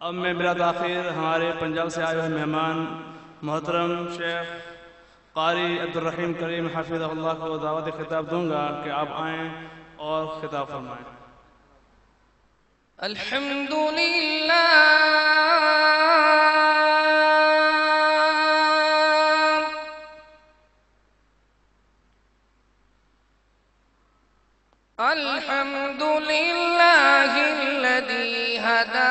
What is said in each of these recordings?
اب میں بلا تاخیر ہمارے پنجاب سے آئے ہوئے مہمان محترم شیخ قاری عبدالرحیم کریم حفظہ اللہ کو دعوت خطاب دوں گا کہ آپ آئیں اور خطاب فرمائیں۔ الحمدللہ الحمدللہ الذی ہدانا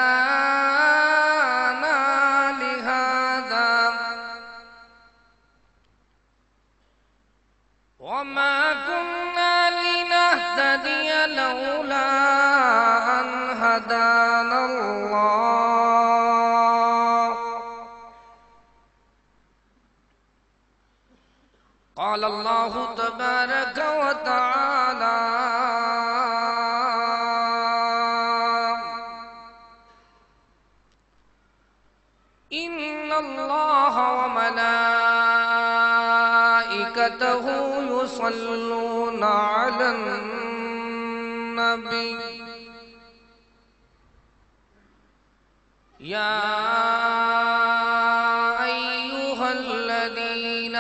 لہذا وما كنا لنهتدي لولا أن هدانا الله قال الله تبارك وتعالى إن الله وملائكته يصلون على النبي يا أيها الذين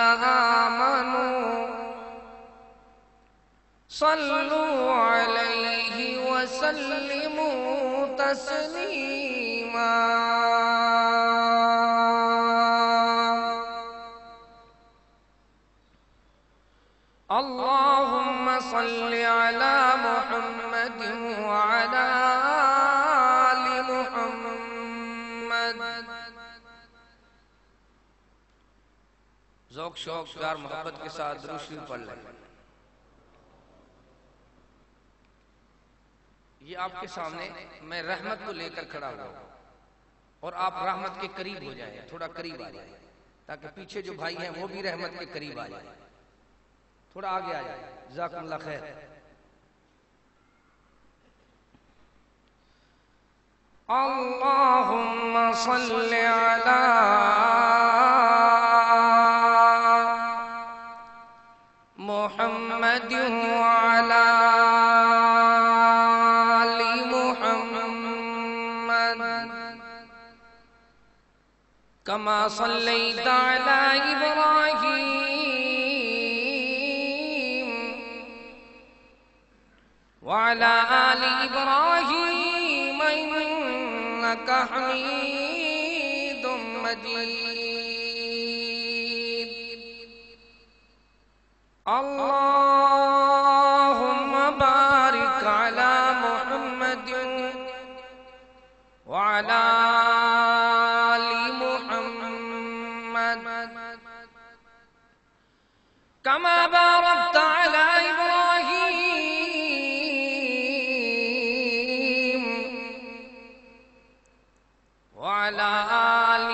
آمنوا صلوا عليه وسلموا تسليما اللهم صل على محمد وعلى آل محمد۔ ذوق شوق پیار محبت کے ساتھ درود شریف پڑھ لیں۔ یہ آپ کے سامنے میں رحمت کو لے کر کھڑا ہوا اور آپ رحمت کے قریب ہو جائیں، تھوڑا قریب آ جائیں تاکہ پیچھے جو بھائی ہیں وہ بھی رحمت کے قریب آ جائیں، تھوڑا آگے آ جائیں۔ جزاکم اللہ خیر۔ اللہم صل علی محمد وعلی آل محمد کما صلیت علی ابراہیم وعلى آل إبراهيم إنك حميد مجيد اللهم بارك على محمد وعلى آل محمد كما باركت على وعلى آل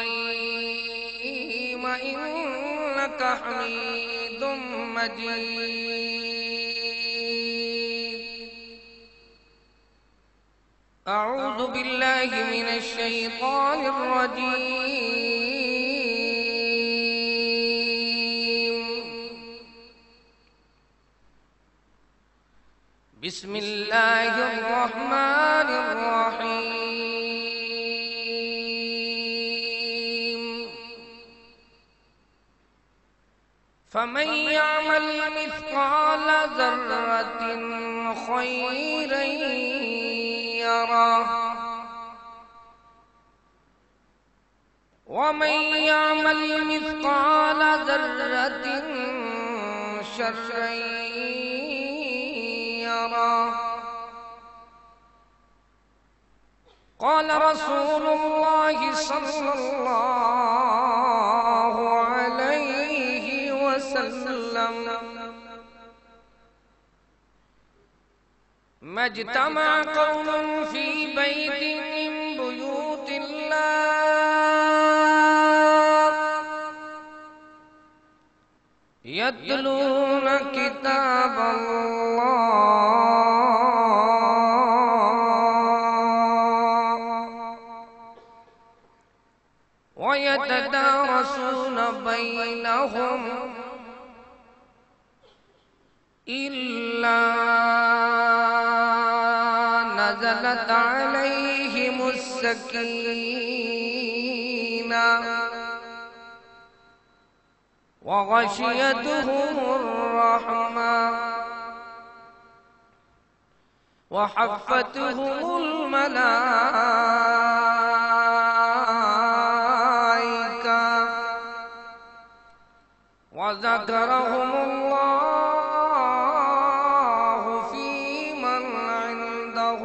إبراهيم إنك حميد مجيد أعوذ بالله من الشيطان الرجيم بسم الله الرحمن الرحيم فمن يعمل مثقال ذرة خيرا يره ومن يعمل مثقال ذرة شرا يره قال رسول الله صلى الله عليه وسلم ما اجتمع قوم في بيت من بيوت الله يتلون كتاب الله ويتدارسون بينهم إلا نزلت عليهم السكينة وغشيتهم الرحمة وحفتهم الملائكة وذكرهم الله في من عنده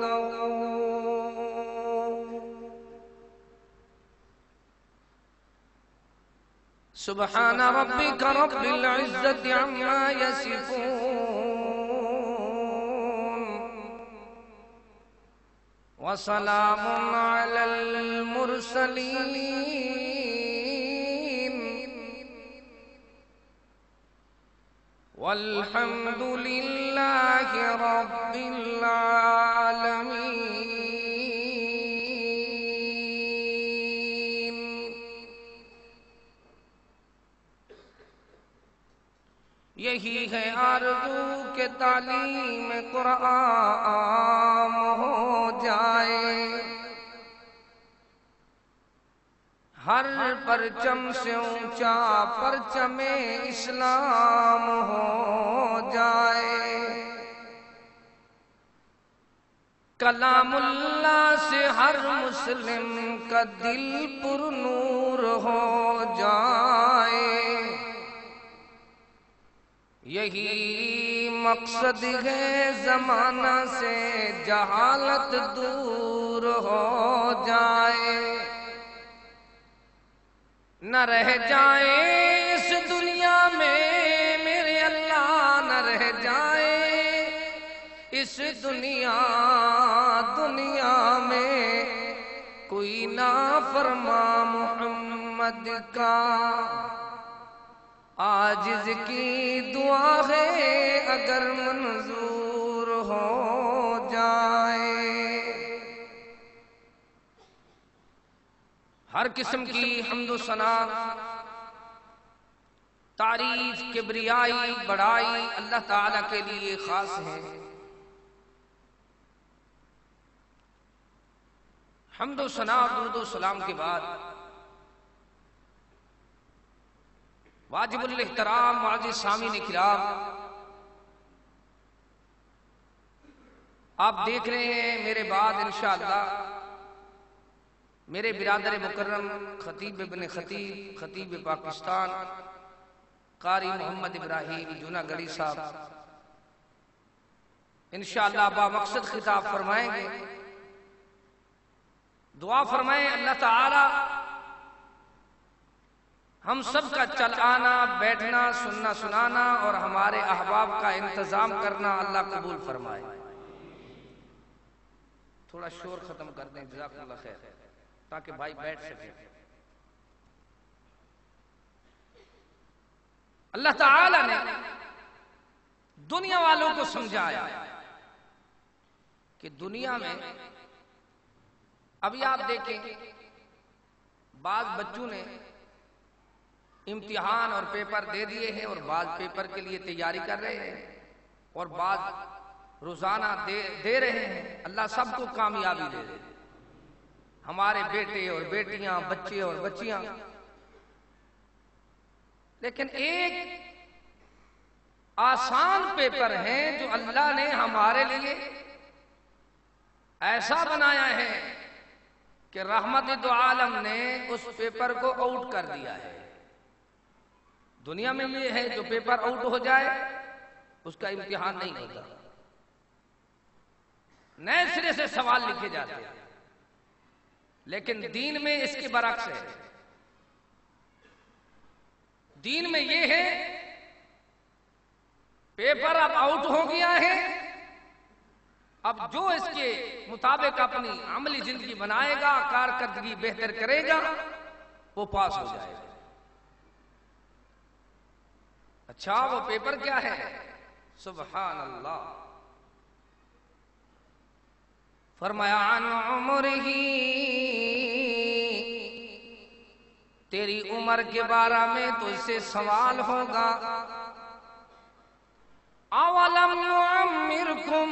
سبحان ربك رب العزة عما يصفون وسلام على المرسلين والحمد لله رب العالمين. یہی ہے آرزو کہ تعلیم قرآن ہو جائے، ہر پرچم سے اونچا پرچم اسلام ہو جائے، کلام اللہ سے ہر مسلم کا دل پر نور ہو جائے، یہی مقصد ہے زمانہ سے جہالت دور ہو جائے، نہ رہ جائے اس دنیا میں میرے اللہ، نہ رہ جائے اس دنیا میں کوئی نافرما محمد کا، عاجز کی دعا ہے اگر منظور ہو جائے۔ ہر قسم کی حمد و ثنا، تعریف، کبریائی، بڑائی اللہ تعالیٰ کے لیے خاص ہے۔ حمد و ثنا اور درود و سلام کے بعد واجب الاحترام معزز سامعین کرام، آپ دیکھ رہے ہیں میرے بعد انشاءاللہ میرے برادر مکرم خطیب ابن خطیب، خطیب پاکستان، قاری محمد ابراہیم جوناگڑھی صاحب انشاءاللہ با مقصد خطاب فرمائیں گے۔ دعا فرمائیں اللہ تعالی ہم سب کا چل آنا، بیٹھنا، سننا سنانا اور ہمارے احباب کا انتظام کرنا اللہ قبول فرمائے۔ تھوڑا شور ختم کر دیں جزاک اللہ خیر تاکہ بھائی بیٹھ سکیں۔ اللہ تعالی نے دنیا والوں کو سمجھایا کہ دنیا میں ابھی آپ دیکھیں بعض بچوں نے امتحان اور پیپر دے دیے ہیں اور بعض پیپر کے لیے تیاری کر رہے ہیں اور بعض روزانہ دے رہے ہیں۔ اللہ سب کو کامیابی دے دے، ہمارے بیٹے اور بیٹیاں، بچے اور بچیاں۔ لیکن ایک آسان پیپر ہے جو اللہ نے ہمارے لیے ایسا بنایا ہے کہ رحمت دو عالم نے اس پیپر کو آؤٹ کر دیا ہے۔ دنیا میں یہ ہے جو پیپر آؤٹ ہو جائے اس کا امتحان نہیں ہوتا، نئے سرے سے سوال لکھے جاتے ہیں، لیکن دین میں اس کے برعکس ہے۔ دین میں یہ ہے پیپر اب آؤٹ ہو گیا ہے، اب جو اس کے مطابق اپنی عملی زندگی بنائے گا، کارکردگی بہتر کرے گا، وہ پاس ہو جائے گا۔ اچھا وہ پیپر کیا ہے؟ سبحان اللہ۔ فرمایا عن عمرہ، تیری عمر کے بارے میں تجھ سے سوال ہوگا۔ اولم نعمرکم،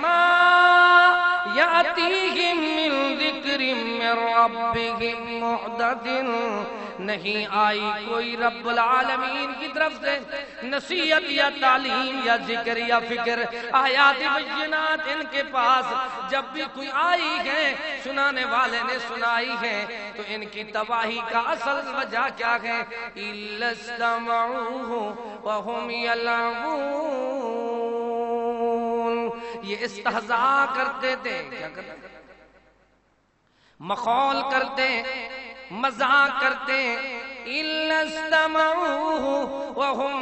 ما یاتیہم من ذکر من ربہم محدث، نہیں آئی کوئی رب العالمین کی طرف سے نصیحت یا تعلیم یا ذکر یا فکر، آیات بینات ان کے پاس جب بھی کوئی آئی ہے، سنانے والے نے سنائی ہے، تو ان کی تباہی کا اصل وجہ کیا ہے؟ إِلَّا اسْتَمَعُوهُ وَهُمْ يَلْعَبُونَ، یہ استہزاء کرتے تھے، کیا کرتے تھے؟ مخول کرتے، مذاق کرتے، إِلَّا اسْتَمَعُوهُ وَهُمْ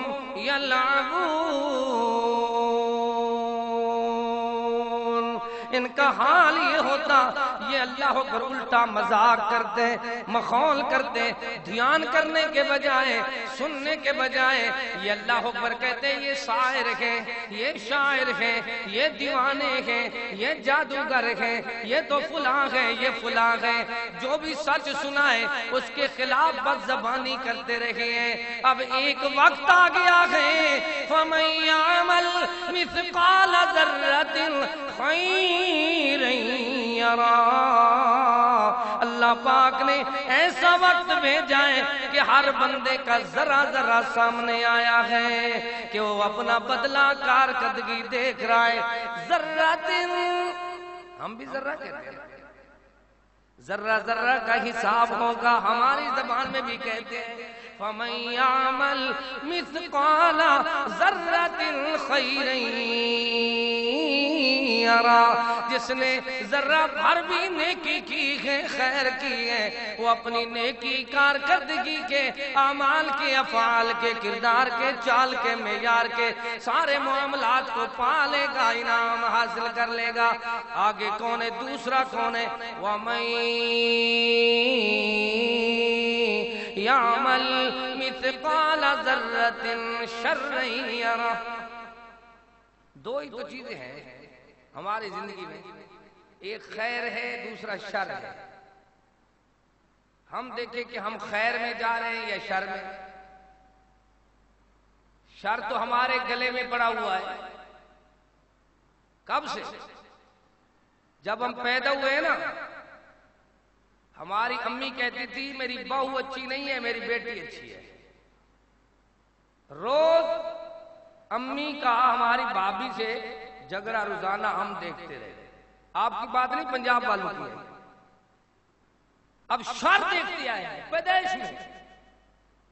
يَلْعَبُونَ، ان کا حال یہ ہوتا، یہ اللہ پر الٹا مذاق کرتے، مخول کرتے، دھیان کرنے کے بجائے، سننے کے بجائے یہ اللہ پر کہتے یہ شاعر ہیں، یہ شاعر ہیں، یہ دیوانے ہیں، یہ جادوگر ہیں، یہ تو فلاں ہیں، یہ فلاں ہیں، جو بھی سچ سنائے اس کے خلاف بد زبانی کرتے رہے ہیں۔ اب ایک وقت آ گیا ہے فَمَن يَعْمَلْ مِثْقَالَ ذَرَّةٍ خَيْرًا يَرَهُ، اللہ پاک نے ایسا وقت بھیجا ہے کہ ہر بندے کا ذرا ذرا سامنے آیا ہے کہ وہ اپنا بدلہ کارکردگی دیکھ رہا ہے۔ ذرۃ، ہم بھی ذرہ کہتے ہیں، ذرہ ذرہ کا حساب ہوگا، ہماری زبان میں بھی کہتے ہیں فَمَن يَعْمَلْ مِثْقَالَ ذَرَّةٍ خَيْرًا يَرَهُ، جس نے ذرہ بھر بھی نیکی کی ہے، خیر کی ہے، وہ اپنی نیکی کارکردگی کے، اعمال کے، افعال کے، کردار کے، چال کے، معیار کے سارے معاملات کو پا لے گا، انعام حاصل کر لے گا۔ آگے کون ہے؟ دوسرا کون ہے؟ وَمَن يَعْمَلْ مِثْقَالَ ذَرَّةٍ شَرًّا يَرَهُ، دو ہی تو چیزیں ہیں ہماری زندگی میں، ایک خیر ہے، دوسرا شر ہے۔ ہم دیکھیں کہ ہم خیر میں جا رہے ہیں یا شر میں۔ شر تو ہمارے گلے میں پڑا ہوا ہے، کب سے؟ جب ہم پیدا ہوئے ہیں نا، ہماری امی کہتی تھی میری بہو اچھی نہیں ہے، میری بیٹی اچھی ہے۔ روز امی کا ہماری بھابھی سے جھگڑا روزانہ ہم دیکھتے رہے۔ آپ کی بات نہیں، پنجاب والوں کی ہے۔ اب شر دیکھتے آئے ہیں پیدائش میں،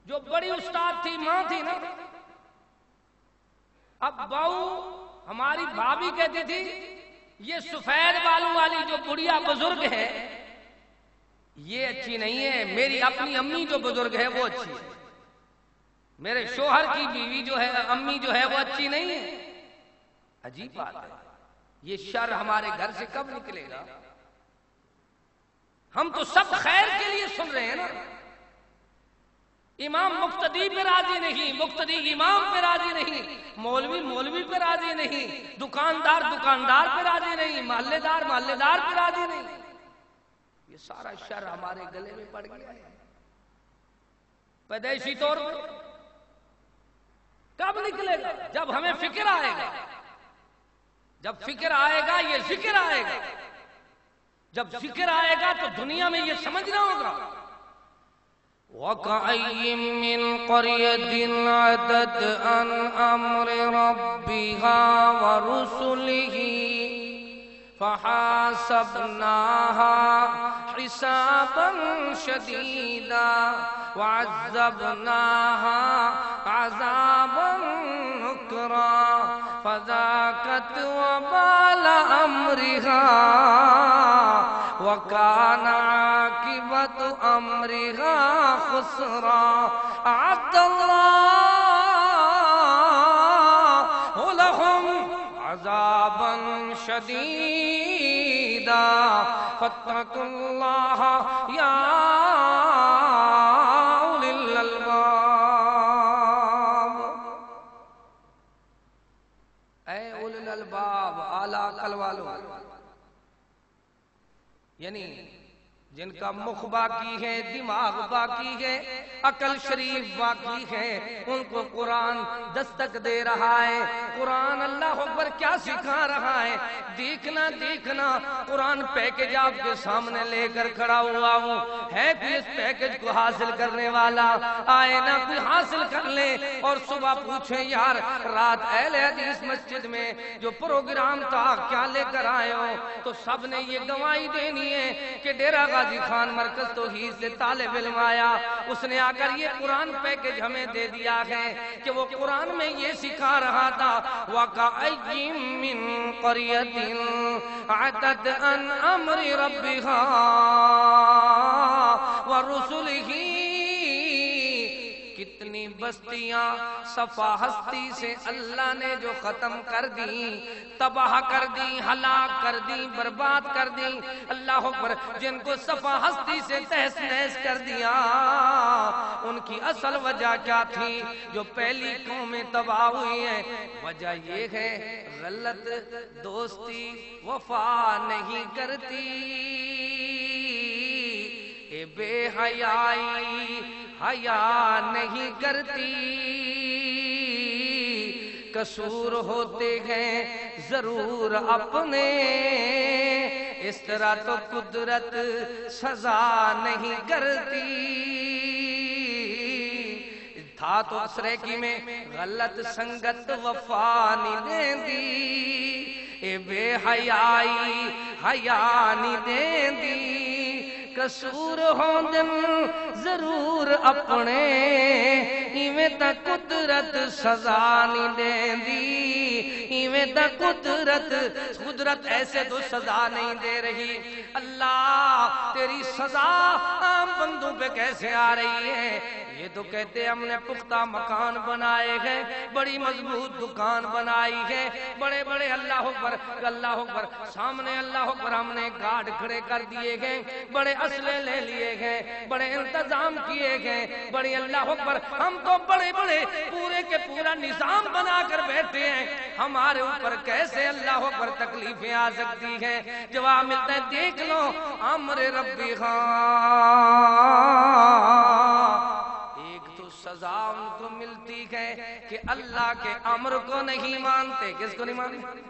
جو بڑی استاد تھی، ماں تھی نا، اب بہو ہماری بھابھی کہتی تھی یہ سفید بالوں والی جو بڑھیا بزرگ ہے یہ اچھی نہیں ہے، میری اپنی امی جو بزرگ ہے وہ اچھی ہے، میرے شوہر کی بیوی جو ہے، امی جو ہے وہ اچھی نہیں ہے۔ عجیب بات ہے، یہ شر ہمارے گھر سے کب نکلے گا؟ ہم تو سب خیر کے لیے سن رہے ہیں نا۔ امام مقتدی پہ راضی نہیں، مقتدی امام پہ راضی نہیں، مولوی مولوی پہ راضی نہیں، دکاندار دکاندار پہ راضی نہیں، محلے دار محلے دار پہ راضی نہیں۔ یہ سارا شر ہمارے گلے میں پڑ گیا ہے پیدائشی طور پر۔ کب نکلے گا؟ جب ہمیں فکر آئے گا، جب فکر آئے گا یہ ذکر آئے گا، جب ذکر آئے گا تو دنیا میں یہ سمجھنا ہوگا۔ وَكَأَيٍّ مِّن قَرْيَةٍ عَتَتْ عَنْ أَمْرِ رَبِّهَا وَرُسُلِهِ فَحَاسَبْنَاهَا حِسَابًا شَدِيدًا وَعَذَّبْنَاهَا عَذَابًا نُكْرًا فَذَاقَتْ وَبَالَ أَمْرِهَا وَكَانَ عَاقِبَةُ أَمْرِهَا خُسْرًا أَعَدَّ اللَّهُ لَهُمْ عَذَابًا شَدِيدًا فَاتَّقُوا اللَّهَ يَا أُولِي الْأَلْبَابِ، اے اولی الالباب، اعلیٰ عقل والوں، یعنی جن کا مخ باقی ہے، دماغ باقی ہے، عقل شریف باقی ہے، ان کو قرآن دستک دے رہا ہے۔ قرآن اللہ اکبر کیا سکھا رہا ہے؟ دیکھنا دیکھنا قرآن پیکج آپ کے سامنے لے کر کھڑا ہوا ہوں، ہے کوئی اس پیکج کو حاصل کرنے والا؟ آئے نا کوئی حاصل کر لے اور صبح پوچھیں یار رات اہل حدیث مسجد میں جو پروگرام تھا کیا لے کر آئے ہو؟ تو سب نے یہ گواہی دینی ہے کہ ڈیرہ غازی خان مرکز توحید سے طالب علم آیا، اس نے آ کر یہ قرآن پیکج ہمیں دے دیا ہے کہ وہ قرآن میں یہ سکھا رہا تھا وَكَأَيٍّ مِّن قَرْيَةٍ عَتَتْ عَنْ أَمْرِ رَبِّهَا وَرُسُلِهِ، کتنی بستیاں صفا ہستی سے اللہ نے جو ختم کر دی، تباہ کر دی، ہلاک کر دی، برباد کر دی، اللہ اکبر، جن کو صفا ہستی سے تہس نہس کر دیا، ان کی اصل وجہ کیا تھی جو پہلی قومیں تباہ ہوئی ہیں؟ وجہ یہ ہے غلط دوستی وفا نہیں کرتی، اے بے حیائی حیا نہیں کرتی، قصور ہوتے ہیں ضرور اپنے، اس طرح تو قدرت سزا نہیں کرتی۔ تھا تو سریکی میں غلط سنگت وفا نہیں دیندی، اے بے حیائی حیا نہیں دیندی، قصور ہوندن ضرور اپنے، ایویں تا قدرت سزا نہیں دیندی، ایویں تا قدرت ایسے تو سزا نہیں دے رہی۔ اللہ تیری سزا عام بندوں پہ کیسے آ رہی ہے؟ یہ تو کہتے ہم نے پختہ مکان بنائے ہیں، بڑی مضبوط دکان بنائی ہے، بڑے بڑے اللہ اکبر سامنے اللہ اکبر ہم نے گارڈ کھڑے کر دیے گئے، بڑے اسلحے لے لیے گئے، بڑے انتظام کیے گئے، بڑے اللہ اکبر ہم تو بڑے پورے کے پورا نظام بنا کر بیٹھے ہیں، ہمارے اوپر کیسے اللہ اکبر تکلیفیں آ سکتی ہیں؟ جواب ملتا ہے دیکھ لو امر ربی سزا ان کو ملتی ہے کہ اللہ کے امر کو نہیں مانتے۔ کس کو نہیں مانتے؟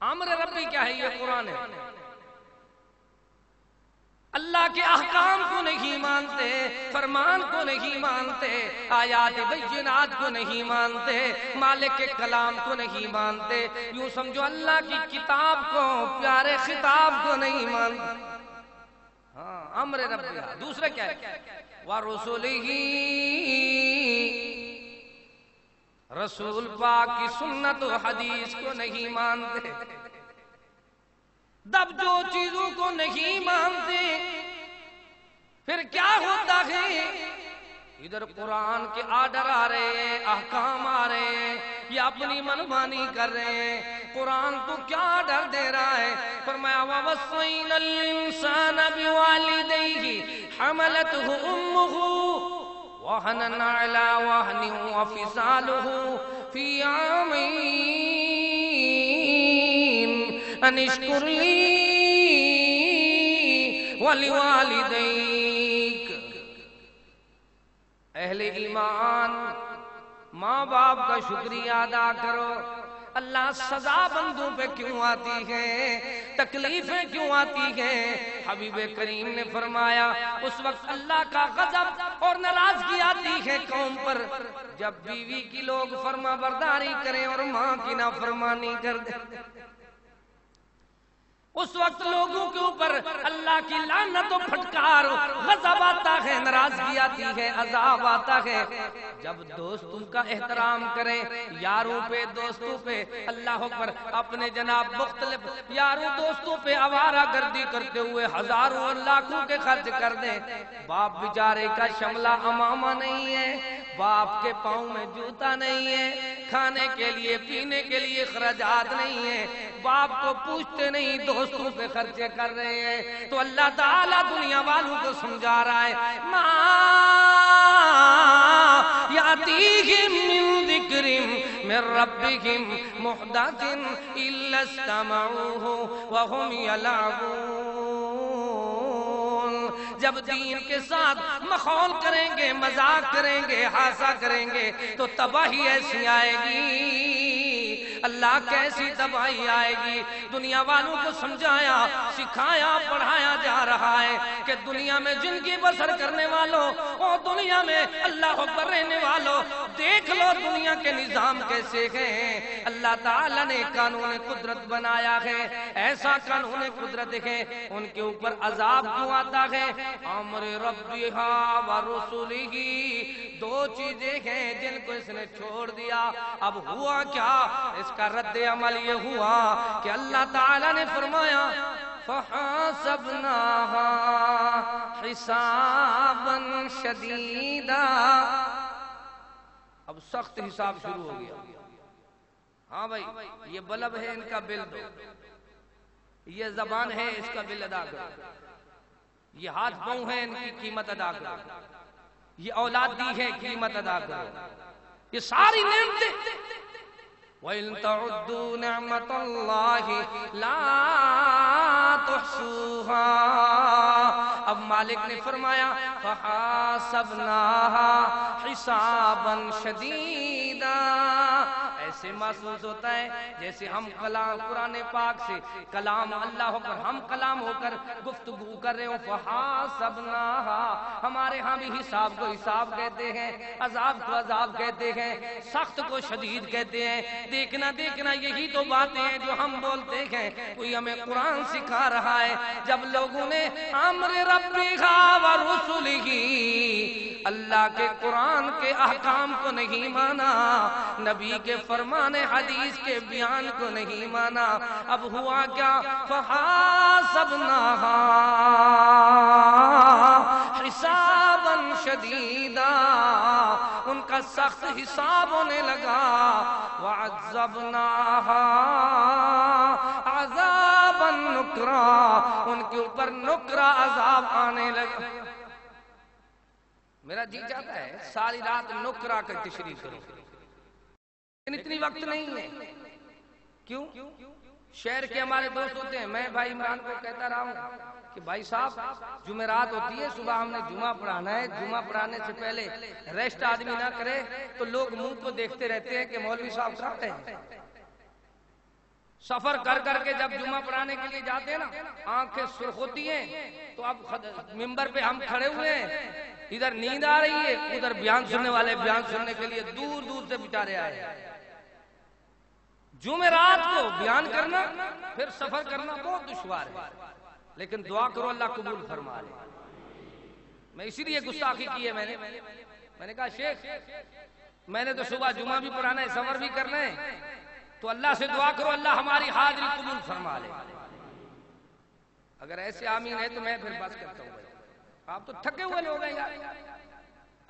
امر ربی کیا ہے؟ یہ قرآن ہے۔ اللہ کے احکام کو نہیں مانتے، فرمان کو نہیں مانتے، آیات بینات کو نہیں مانتے، مالک کے کلام کو نہیں مانتے، یوں سمجھو اللہ کی کتاب کو، پیارے خطاب کو نہیں مانتے۔ ہاں امر ربی۔ دوسرے کیا ہے؟ وَرُسُلِهِ، رسول پاک کی سنت و حدیث کو نہیں مانتے۔ دب جو چیزوں کو نہیں مانتے پھر کیا ہوتا ہے؟ ادھر قرآن کے آرڈر آ رہے ہیں، احکام آ رہے ہیں، یہ اپنی منمانی کر رہے ہیں۔ قرآن تو کیا آرڈر دے رہا ہے؟ فرمایا وَوَصَّيْنَا الْإِنسَانَ بِوَالِدَيْهِ حَمَلَتْهُ أُمُّهُ وَهْنًا عَلَى وَهْنٍ وَفِصَالُهُ فِي عَامَيْنِ أَنِ اشْكُرْ لِي وَلِوَالِدَيْكَ۔ اہل ایمان ماں باپ کا شکریہ ادا کرو۔ اللہ سزا بندوں پہ کیوں آتی ہے؟ تکلیفیں کیوں آتی ہیں؟ حبیب کریم نے فرمایا اس وقت اللہ کا غضب اور ناراضگی آتی ہے قوم پر جب بیوی کی لوگ فرما برداری کریں اور ماں کی نافرمانی کر دیں۔ اس وقت لوگوں کے اوپر اللہ کی لعنت و پھٹکار، غضب آتا ہے، ناراضگی آتی ہے، عذاب آتا ہے۔ جب دوستوں کا احترام کریں، یاروں پہ دوستوں پہ اللہ اکبر اپنے جناب مختلف یاروں دوستوں پہ آوارہ گردی کرتے ہوئے ہزاروں اور لاکھوں کے خرچ کر دیں، باپ بیچارے کا شملہ امامہ نہیں ہے، باپ کے پاؤں میں جوتا نہیں ہے، کھانے کے لیے پینے کے لیے اخراجات نہیں ہے، باپ کو پوچھتے نہیں، دوستوں پہ خرچے کر رہے ہیں۔ تو اللہ تعالیٰ دنیا والوں کو سمجھا رہا ہے ما یاتیہم من ذکر من ربہم محدث الا استمعوہ وہم یلعبون۔ جب دین کے ساتھ مخول کریں گے، مذاق کریں گے، ہاسا کریں گے تو تباہی ایسی آئے گی، اللہ کیسی تباہی آئے گی۔ دنیا والوں کو سمجھایا، سکھایا، پڑھایا جا رہا ہے کہ دنیا میں جن کی بسر کرنے والوں اور دنیا میں اللہ اکبر رہنے والوں، دیکھ لو دنیا کے نظام کیسے ہیں۔ اللہ تعالیٰ نے قانون قدرت بنایا ہے، ایسا قانون قدرت ہے، ان کے اوپر عذاب کیوں آتا ہے؟ امر ربھا و رسولہ، دو چیزیں ہیں جن کو اس نے چھوڑ دیا۔ اب ہوا کیا؟ اس کا رد عمل یہ ہوا کہ اللہ تعالیٰ نے فرمایا فحاسبناها حسابا شدیدا، اب سخت حساب شروع ہو گیا۔ ہاں بھائی، یہ بلب ہے، ان کا بل دو، یہ زبان ہے، اس کا بل ادا کرو، یہ ہاتھ پاؤں ہے، ان کی قیمت ادا کرو، یہ اولاد دی ہے، قیمت ادا کرو، یہ ساری نعمتیں۔ وَإِن تَعُدُّوا نِعْمَةَ اللَّهِ لَا تُحْصُوهَا، اب مالک نے فرمایا فَحَاسَبْنَاهَا حِسَابًا شَدِيدًا، ایسے محسوس ہوتا ہے جیسے ہم کلام قرآن پاک سے کلام اللہ ہو کر، ہم کلام ہو کر گفتگو کر رہے ہوں۔ فحاسبناها، ہمارے ہاں بھی حساب کو حساب کہتے ہیں، عذاب کو عذاب کہتے ہیں، سخت کو شدید کہتے ہیں۔ دیکھنا دیکھنا یہی تو باتیں ہیں جو ہم بولتے ہیں، کوئی ہمیں قرآن سکھا رہا ہے۔ جب لوگوں نے امر ربھا و رسولہ، اللہ کے قرآن کے احکام کو نہیں مانا، نبی کے فرمان حدیث کے بیان کو نہیں مانا، اب ہوا کیا؟ فحاسبناها حسابا شدیدا، ان کا سخت حساب ہونے لگا۔ وعذبناها عذابا نکرا، ان کے اوپر نکرا عذاب آنے لگا۔ میرا جی چاہتا ہے ساری رات نکرا کر تشریح کروں، لیکن اتنی وقت نہیں ہے۔ کیوں؟ شہر کے ہمارے دوست ہوتے ہیں، میں بھائی عمران کو کہتا رہا ہوں کہ بھائی صاحب جمعرات ہوتی ہے، صبح ہم نے جمعہ پڑھانا ہے، جمعہ پڑھانے سے پہلے ریسٹ آدمی نہ کرے تو لوگ منہ کو دیکھتے رہتے ہیں کہ مولوی صاحب کہاں ہیں۔ سفر کر کر کے جب جمعہ پڑھانے کے لیے جاتے ہیں نا، آنکھیں سرخ ہوتی ہیں، تو اب ممبر پہ ہم کھڑے ہوئے ہیں، ادھر نیند آ رہی ہے، ادھر بیان سننے والے بیان سننے کے لیے دور دور سے بیچارے آئے۔ جمعرات کو بیان کرنا پھر سفر کرنا بہت دشوار ہے، لیکن دعا کرو اللہ قبول فرما لے۔ میں اسی لیے گستاخی کی ہے، میں نے کہا شیخ میں نے تو صبح جمعہ بھی پڑھانا ہے، سفر بھی کرنا ہے، تو اللہ سے دعا کرو اللہ ہماری حاضری قبول فرما لے۔ اگر ایسے آمین ہے تو میں پھر بس کرتا ہوں۔ آپ تو تھکے ہوئے لوگ ہیں یار،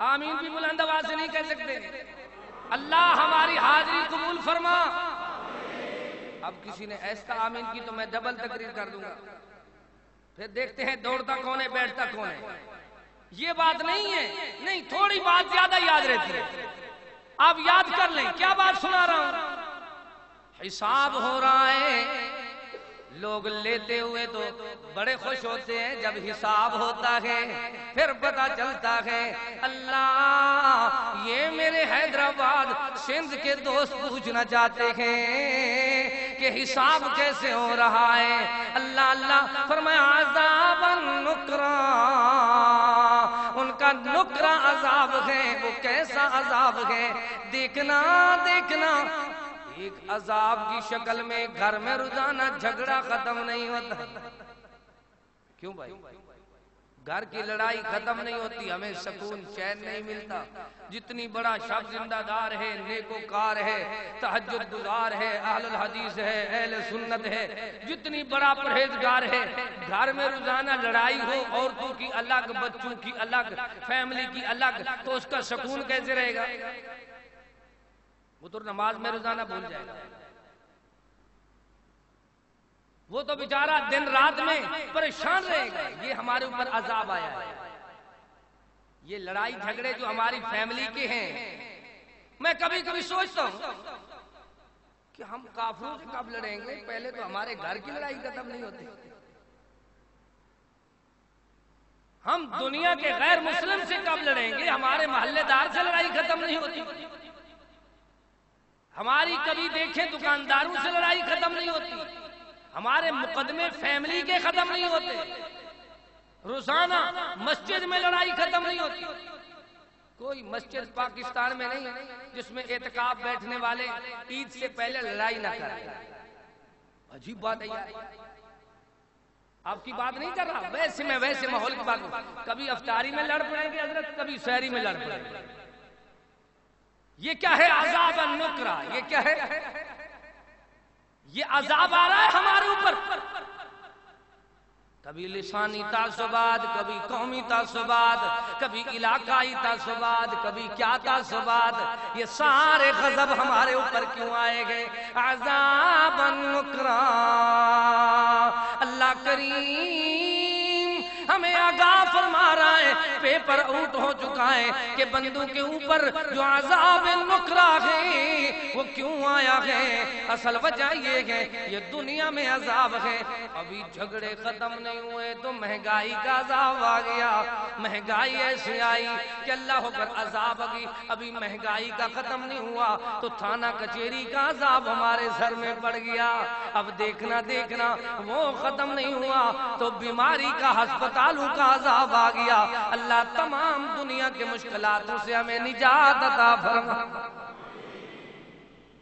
آمین بھی بلند آواز سے نہیں کہہ سکتے۔ اللہ ہماری حاضری قبول فرما۔ اب کسی نے ایسا آمین کی تو میں ڈبل تقریر کر دوں گا، پھر دیکھتے ہیں دوڑتا کون ہے بیٹھتا کون ہے۔ یہ بات نہیں ہے، نہیں تھوڑی بات زیادہ یاد رہتی ہے، آپ یاد کر لیں کیا بات سنا رہا ہوں۔ حساب ہو رہا ہے، لوگ لیتے ہوئے تو بڑے خوش ہوتے ہیں، جب حساب ہوتا ہے پھر پتہ چلتا ہے اللہ یہ میرے حیدرآباد سندھ کے دوست پوچھنا چاہتے ہیں کہ حساب کیسے ہو رہا ہے۔ اللہ اللہ فرمایا عذابا نکرا، ان کا نکرا عذاب ہے، وہ کیسا عذاب ہے دیکھنا دیکھنا۔ ایک عذاب کی شکل میں گھر میں روزانہ جھگڑا ختم نہیں ہوتا۔ کیوں بھائی؟ گھر کی لڑائی ختم نہیں ہوتی، ہمیں سکون چین نہیں ملتا۔ جتنی بڑا شخص زندہ دار ہے، نیکوکار ہے، تہجد گزار ہے، اہل الحدیث ہے، اہل سنت ہے، جتنی بڑا پرہیزگار ہے، گھر میں روزانہ لڑائی ہو، عورتوں کی الگ، بچوں کی الگ، فیملی کی الگ، تو اس کا سکون کیسے رہے گا؟ وہ تو نماز میں روزانہ بھول جائے گا، وہ تو بیچارہ دن رات میں پریشان رہے گا۔ یہ ہمارے اوپر عذاب آیا ہے، یہ لڑائی جھگڑے جو ہماری فیملی کے ہیں۔ میں کبھی کبھی سوچتا ہوں کہ ہم کافروں سے کب لڑیں گے، پہلے تو ہمارے گھر کی لڑائی ختم نہیں ہوتی۔ ہم دنیا کے غیر مسلم سے کب لڑیں گے؟ ہمارے محلے دار سے لڑائی ختم نہیں ہوتی، ہماری کبھی دیکھیں دکانداروں سے لڑائی ختم نہیں ہوتی، ہمارے مقدمے فیملی کے ختم نہیں ہوتے، روزانہ مسجد میں لڑائی ختم نہیں ہوتی۔ کوئی مسجد پاکستان میں نہیں جس میں اعتکاف بیٹھنے والے عید سے پہلے لڑائی نہ کریں۔ عجیب بات ہے یار، آپ کی بات نہیں کر رہا، ویسے ماحول کی بات ہوں۔ کبھی افطاری میں لڑ پڑیں گے حضرت، کبھی سحری میں لڑ پڑیں گے۔ یہ کیا ہے؟ عذاب النکرہ۔ یہ کیا ہے؟ یہ عذاب آ رہا ہے ہمارے اوپر۔ کبھی لسانی تعصبات، کبھی قومی تعصبات، کبھی علاقائی تعصبات، کبھی کیا تعصبات، یہ سارے غضب ہمارے اوپر کیوں آئے گئے؟ عذاب النکرہ۔ اللہ کریم ہمیں آگاہ فرما رہا ہے، پیپر آؤٹ ہو چکا ہے کہ بندوں کے اوپر جو عذاب نکرہ ہے وہ کیوں آیا ہے؟ اصل وجہ یہ ہے، یہ دنیا میں عذاب ہے۔ ابھی جھگڑے ختم نہیں ہوئے تو مہنگائی کا عذاب آ گیا۔ مہنگائی ایسی آئی کہ اللہ اکبر عذاب آگئی۔ ابھی مہنگائی کا ختم نہیں ہوا تو تھانہ کچہری کا عذاب ہمارے سر میں پڑ گیا۔ اب دیکھنا وہ ختم نہیں ہوا تو بیماری کا ہسپتالوں کا عذاب آ گیا۔ اللہ تمام دنیا کے مشکلاتوں سے ہمیں نجات عطا فرما۔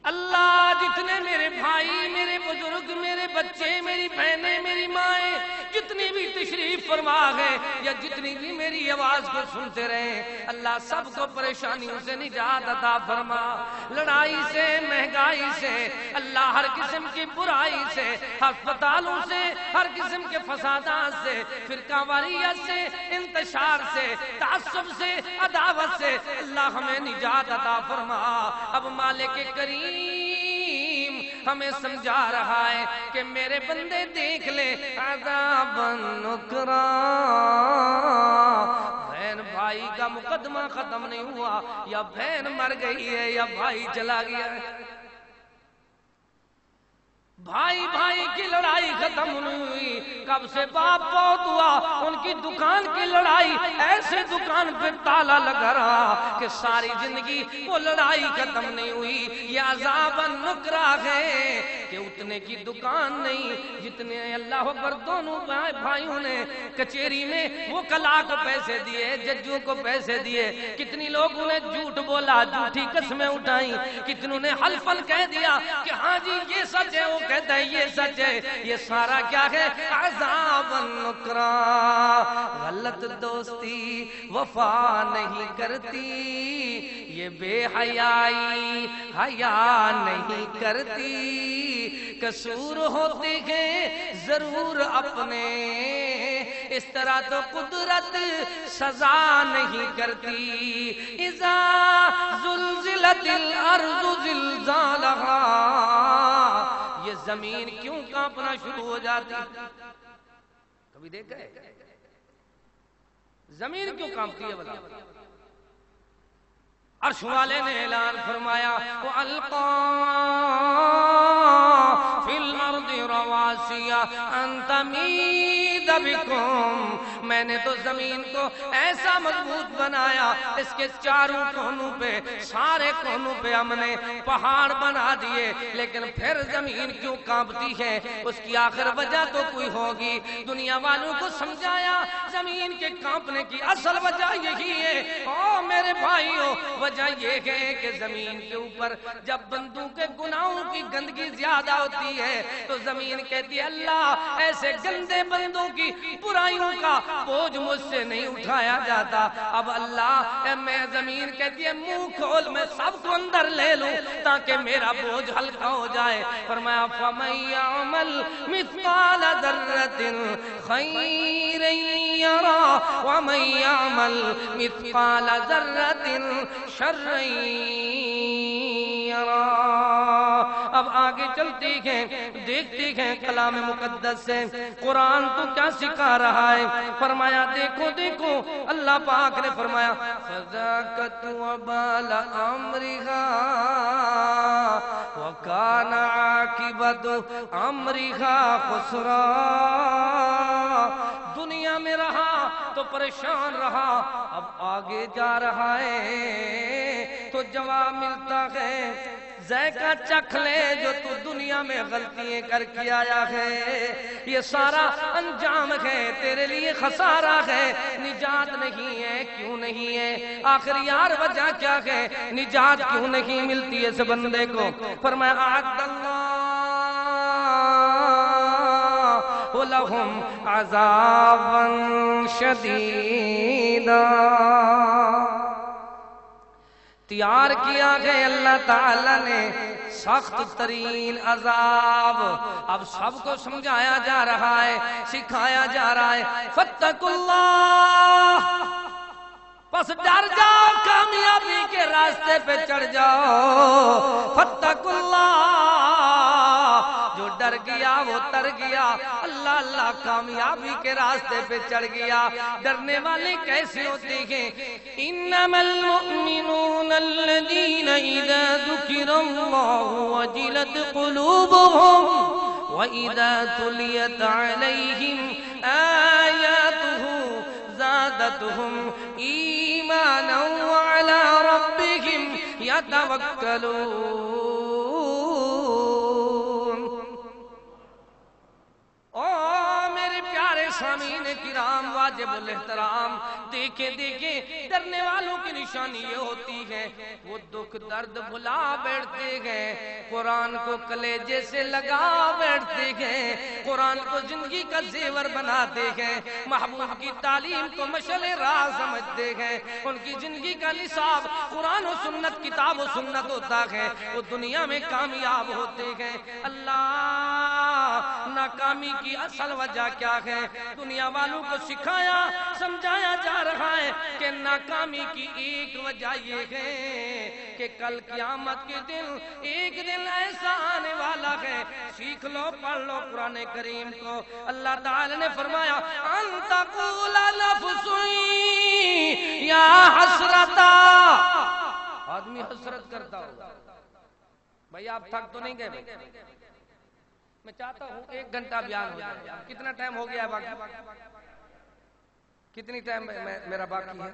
اللہ جتنے میرے بھائی، میرے بزرگ، میرے بچے، میری بہنیں، میری مائیں جتنی بھی تشریف فرما گئے یا جتنی بھی میری آواز کو سنتے رہے، اللہ سب کو پریشانیوں سے نجات عطا فرما۔ لڑائی سے، مہنگائی سے، اللہ ہر قسم کی برائی سے، ہسپتالوں سے، ہر قسم کے فسادات سے، فرقہ واریت سے، انتشار سے، تعصب سے، عداوت سے، اللہ ہمیں نجات عطا فرما۔ اب مالک کریم ہمیں سمجھا رہا ہے کہ میرے بندے دیکھ لے عذاب النکرہ۔ بہن بھائی کا مقدمہ ختم نہیں ہوا، یا بہن مر گئی ہے یا بھائی چلا گیا ہے۔ بھائی بھائی کی لڑائی ختم نہیں ہوئی، کب سے باپ بہت ہوا ان کی دکان کی لڑائی، ایسے دکان پہ تالا لگا رہا کہ ساری زندگی وہ لڑائی ختم نہیں ہوئی۔ یہ عذاب النکرہ ہے کہ اتنے کی دکان نہیں جتنے اللہ اکبر دونوں بھائیوں نے کچہری میں وہ کلا کو پیسے دیے، ججوں کو پیسے دیے، کتنی لوگوں نے جھوٹ بولا، جھوٹی قسمیں اٹھائیں، کتنوں نے حلفل کہہ دیا کہ ہاں جی یہ سچ ہے، وہ کہتا ہے یہ سچ ہے۔ یہ سارا کیا ہے؟ عذاب النکرہ۔ غلط دوستی وفا نہیں کرتی، یہ بے حیائی حیا نہیں کرتی، قصور ہوتے ہیں ضرور اپنے، اس طرح تو قدرت سزا نہیں کرتی۔ اذا زلزلت الارض زلزالہا، یہ زمین کیوں کانپنا شروع ہو جاتی؟ کبھی دیکھا ہے زمین کیوں کانپتی ہے؟ بلا عرش والے نے اعلان فرمایا وَأَلْقَى فِي الْأَرْضِ رَوَاسِيَ أَن تَمِيدَ بِكُمْ، میں نے تو زمین کو ایسا مضبوط بنایا، اس کے چاروں کونوں پہ، سارے کونوں پہ ہم نے پہاڑ بنا دیے، لیکن پھر زمین کیوں کانپتی ہے؟ اس کی آخر وجہ تو کوئی ہوگی۔ دنیا والوں کو سمجھایا زمین کے کانپنے کی اصل وجہ یہی ہے۔ او میرے بھائیوں، وجہ یہ ہے کہ زمین کے اوپر جب بندوں کے گناہوں کی گندگی زیادہ ہوتی ہے تو زمین کہتی ہے اللہ ایسے گندے بندوں کی برائیوں کا بوجھ مجھ سے نہیں اٹھایا جاتا۔ اب اللہ میں زمین کہتی ہے منہ کھول، میں سب کو اندر لے لوں تاکہ میرا بوجھ ہلکا ہو جائے۔ فرمایا فَمَن يَعْمَلْ مِثْقَالَ ذَرَّةٍ خَيْرًا يَرَهُ وَمَن يَعْمَلْ مِثْقَالَ ذَرَّةٍ شَرًّا يَرَهُ۔ اب آگے چلتی ہیں، دیکھتی ہیں کلام مقدس سے قرآن تو کیا سکھا رہا ہے۔ فرمایا دیکھو دیکھو، اللہ پاک نے فرمایا فَذَاقَتْ وَبَالَ أَمْرِهَا وَكَانَ عَاقِبَةُ أَمْرِهَا خُسْرًا۔ دنیا میں رہا تو پریشان رہا، اب آگے جا رہا ہے تو جواب ملتا ہے ذائقہ چکھ لے جو تو دنیا میں غلطیاں کر کے آیا ہے، یہ سارا انجام ہے تیرے لیے خسارہ ہے، نجات نہیں ہے۔ کیوں نہیں ہے؟ آخر یار وجہ کیا ہے؟ نجات کیوں نہیں ملتی اس بندے کو؟ فرمایا اعد اللہ لہم عذابا شدیدا، تیار کیا گئے اللہ تعالی نے سخت ترین عذاب۔ اب سب کو سمجھایا جا رہا ہے، سکھایا جا رہا ہے فاتقوا اللہ، پس ڈر جاؤ، کامیابی کے راستے پہ چڑھ جاؤ۔ فاتقوا اللہ، جو ڈر گیا وہ تر گیا، اللہ اللہ کامیابی کے راستے پہ چڑھ گیا۔ ڈرنے والے کیسے ہوتے ہیں؟ انما المؤمنون الذین اذا ذکر اللہ وجلت قلوبهم واذا تلیت علیہم آیاتہ زادتهم ایمانا وعلی ربهم یتوکلون۔ میرے پیارے سامعین کرام واجب الاحترام، دیکھیں ڈرنے والوں کی نشانی یہ ہوتی ہے وہ دکھ درد بھلا بیٹھتے ہیں، قرآن کو کلیجے سے لگا بیٹھتے ہیں، قرآن کو زندگی کا زیور بناتے ہیں، محبوب کی تعلیم کو مشعل راہ سمجھتے ہیں، ان کی زندگی کا نصاب قرآن و سنت، کتاب و سنت ہوتا ہے، وہ دنیا میں کامیاب ہوتے ہیں۔ اللہ ناکامی کی اصل وجہ کیا ہے؟ دنیا والوں کو سکھایا سمجھایا جا رہا ہے کہ ناکامی کی ایک وجہ یہ ہے کہ کل قیامت کے دن ایک دن ایسا آنے والا ہے، سیکھ لو پڑھ لو قرآن کریم کو۔ اللہ تعالی نے فرمایا ان تقول نفس یا حسرتا، آدمی حسرت کرتا ہو بھائی، آپ تھک تو نہیں گئے؟ میں چاہتا ہوں 1 گھنٹہ بیان ہو جائے۔ کتنا ٹائم ہو گیا ہے باقی؟ کتنی ٹائم میرا باقی ہے؟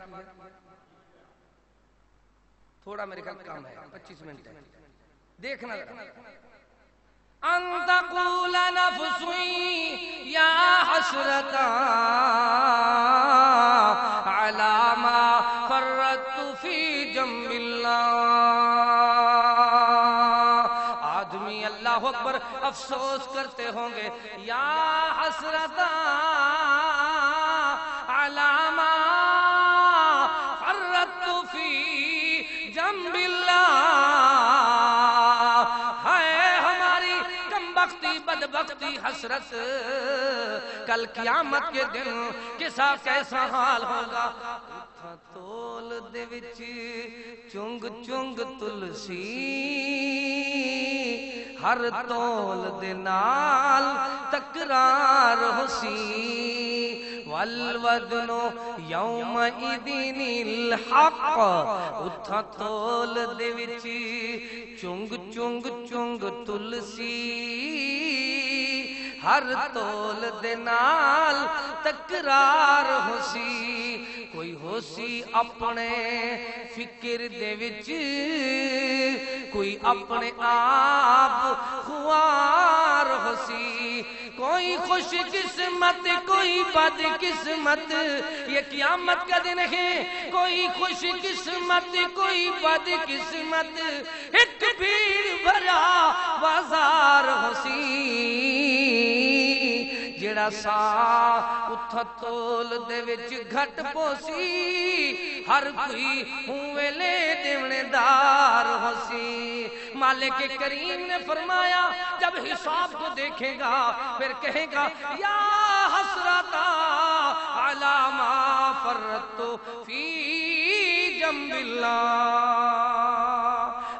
تھوڑا میرے خیال کم ہے، 25 منٹ ہے، دیکھنا ذرا۔ ان تقول نفس یا حسرتا علی ما فرطت فی جنب اللہ، اللہ اکبر افسوس کرتے ہوں گے، یا حسرتا علی ما فرطت فی جنب اللہ، ہے ہماری کمبختی بدبختی حسرت، کل قیامت کے دن کسا کیسا حال ہوگا۔ تول دے وچ چنگ چنگ تلسی، ہر تول دے نال تکرار ہوسی، والوزن یومئذ الحق، اتھا تول دے وچ چنگ چنگ چنگ تلسی، ہر تول دے نال تکرار ہوسی، کوئی ہوسی اپنے فکر دے وچ، کوئی اپنے آپ خوار ہوسی، کوئی خوش قسمت کوئی بد قسمت، یہ قیامت کا دن ہے، کوئی خوش قسمت کوئی بد قسمت، ایک بھیڑ بھرا بازار ہوسی، جڑا سا اتھا تول دے وچ گھٹ پوسی، ہر کوئی ہوئے لے دیونے دار ہوسی۔ مالک کریم نے فرمایا جب حساب کو دیکھے گا پھر کہے گا یا حسرتا علی ما فرطت فی جنب اللہ،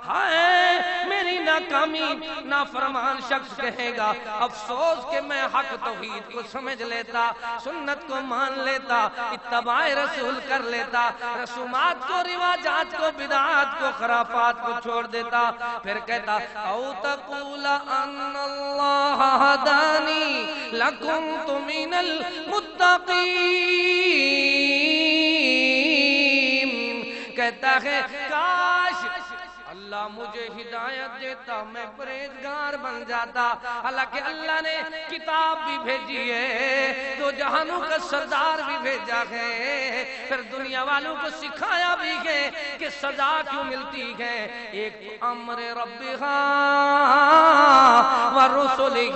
ہائے میری ناکامی، نافرمان شخص کہے گا افسوس کہ میں حق توحید کو سمجھ لیتا، سنت کو مان لیتا، اتباع رسول کر لیتا، رسومات کو، رواجات کو، بدعات کو، خرافات کو چھوڑ دیتا، پھر کہتا او تقول ان اللہ ہدانی لکنت من المتقین، کہتا ہے کاش اللہ مجھے ہدایت دیتا میں پرہیزگار بن جاتا. حالانکہ اللہ نے کتاب بھی بھیجی ہے, تو جہانوں کا سردار بھی بھیجا ہے, پھر دنیا والوں کو سکھایا بھی ہے کہ سزا کیوں ملتی ہے. ایک امر ربھا ورسلہ,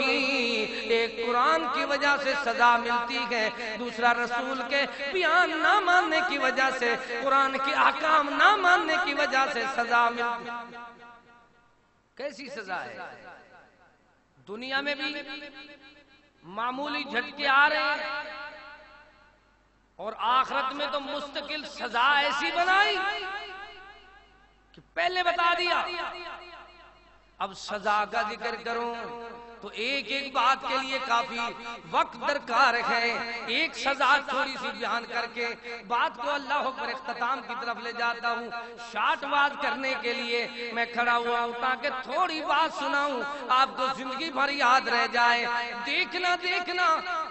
ایک قرآن کی وجہ سے سزا ملتی ہے, دوسرا رسول کے بیان نہ ماننے کی وجہ سے, قرآن کے احکام نہ ماننے کی وجہ سے سزا ملتی. کیسی سزا ہے؟ دنیا میں بھی معمولی جھٹکے آ رہے ہیں, اور آخرت میں تو مستقل سزا ایسی بنائی کہ پہلے بتا دیا. اب سزا کا ذکر کروں تو ایک ایک بات کے لیے کافی وقت درکار ہے. ایک سزا تھوڑی سی بیان کر کے بات کو اللہ اکبر اختتام کی طرف لے جاتا ہوں. شارٹ بات کرنے کے لیے میں کھڑا ہوا ہوں تاکہ تھوڑی بات سناؤں, آپ کو زندگی بھر یاد رہ جائے. دیکھنا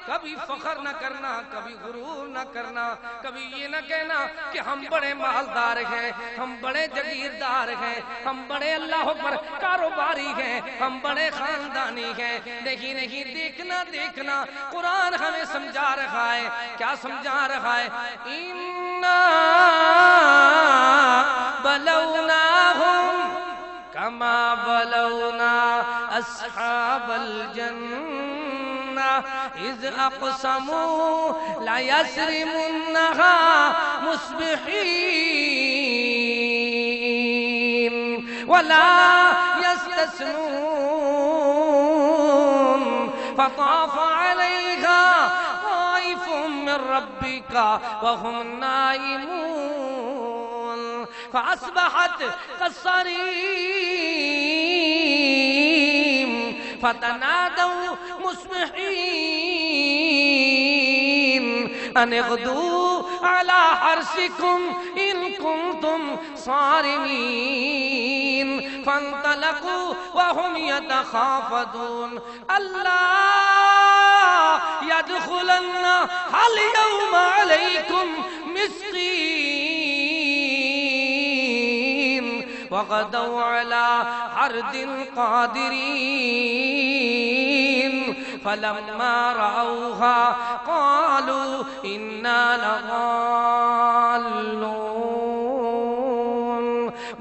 کبھی فخر نہ کرنا, کبھی غرور نہ کرنا, کبھی یہ نہ کہنا کہ ہم بڑے مالدار ہیں, ہم بڑے جگیردار ہیں, ہم بڑے اللہ اکبر کاروباری ہیں, ہم بڑے خاندانی ہیں. نہیں, دیکھنا قرآن ہمیں سمجھا رہا ہے. کیا سمجھا رہا ہے؟ اِنَّا بَلَوْنَاهُمْ كَمَا بَلَوْنَا أَصْحَابَ الْجَنَّةِ إِذْ أَقْسَمُوا لَيَسْرِمُنَّهَا مُصْبِحِينَ وَلَا يَسْتَثْنُونَ فطاف عليها طائف من ربك وهم نائمون فأصبحت كالصريم فتنادوا مصبحين أن اغدوا على حرثكم إن كنتم صارمين فانطلقوا وهم يتخافتون ألا يدخلن اليوم عليكم مسكين وغدوا على حرد قادرين فلما رأوها قالوا إنا لضالون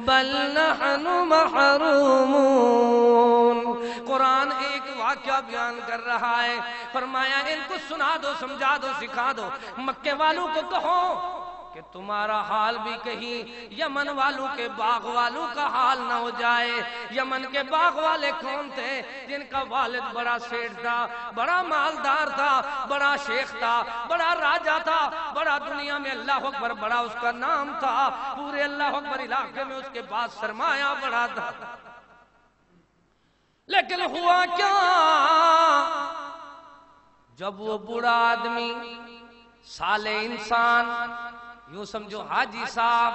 بل نحن محرومون. قرآن ایک واقعہ بیان کر رہا ہے, فرمایا ان کو سنا دو, سمجھا دو, سکھا دو. مکے والوں کو کہو کہ تمہارا حال بھی کہیں یمن والوں کے باغ والوں کا حال نہ ہو جائے. یمن کے باغ والے کون تھے؟ جن کا والد بڑا سیٹھ تھا, بڑا مالدار تھا, بڑا شیخ تھا, بڑا راجہ تھا, بڑا دنیا میں اللہ اکبر بڑا اس کا نام تھا, پورے اللہ اکبر علاقے میں اس کے بعد سرمایہ بڑا تھا. لیکن ہوا کیا, جب وہ بوڑھا آدمی صالح انسان, یوں سمجھو حاجی صاحب,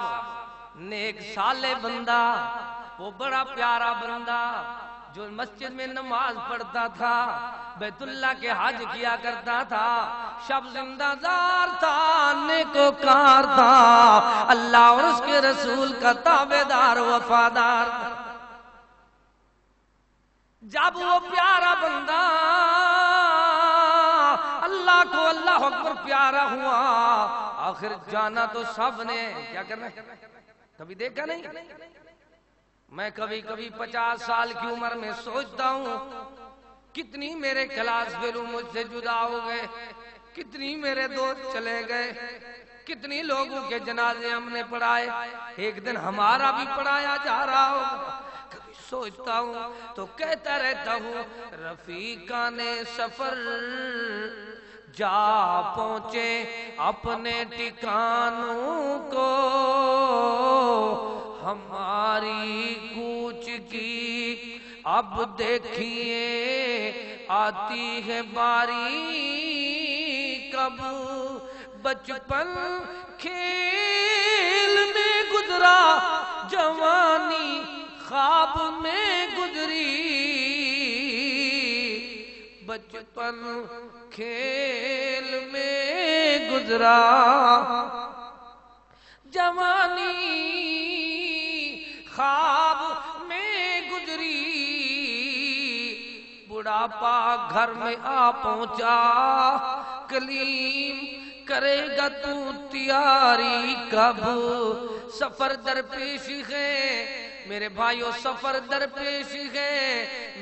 نیک صالح بندہ, وہ بڑا پیارا بندہ جو مسجد میں نماز پڑھتا تھا, بیت اللہ کے حج کیا کرتا تھا, شب زندہ دار تھا, نیکوکار تھا, اللہ اور اس کے رسول کا تابعدار وفادار تھا. جب وہ پیارا بندہ اللہ کو اللہ اکبر پیارا ہوا, آخر جانا تو سب نے, کیا کرنا ہے, کبھی دیکھا نہیں. میں کبھی 50 سال کی عمر میں سوچتا ہوں کتنی میرے کلاس فیلو مجھ سے جدا ہو گئے, کتنی میرے دوست چلے گئے, کتنی لوگوں کے جنازے ہم نے پڑھائے, ایک دن ہمارا بھی پڑھایا جا رہا ہوگا. سوچتا ہوں تو کہتا رہتا ہوں رفیقان سفر جا پہنچے اپنے ٹھکانوں کو, ہماری کوچ کی اب دیکھیے آتی ہے باری, کب بچپن کھیل میں گزرا, جوانی خواب میں گزری, بچپن کھیل میں گزرا, جوانی خدا پاک گھر میں آ پہنچا، کلیم کرے گا تو تیاری کب؟ سفر درپیش ہے میرے بھائیوں، سفر درپیش ہے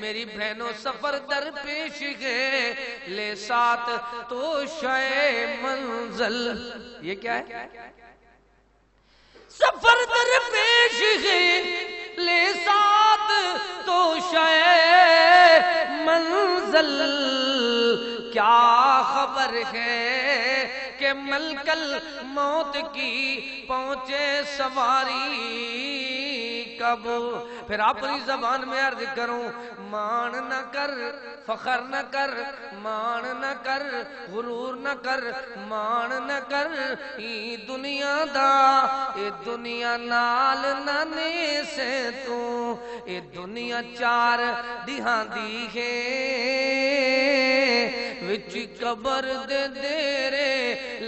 میری بہنوں، سفر درپیش ہے، لے ساتھ تو شے منزل۔ یہ کیا ہے؟ سفر درپیش ہے لے ساتھ تو شے منزل، کیا خبر ہے کہ ملکل موت کی پہنچے سواری کب؟ پھر اپنی زبان میں عرض کروں، مان نہ کر فخر نہ کر، مان نہ کر غرور نہ کر، مان نہ کر ای دنیا دا، اے دنیا نال نانے سے تو، اے دنیا چار دیہاں دی ہے، وچ قبر دے دیرے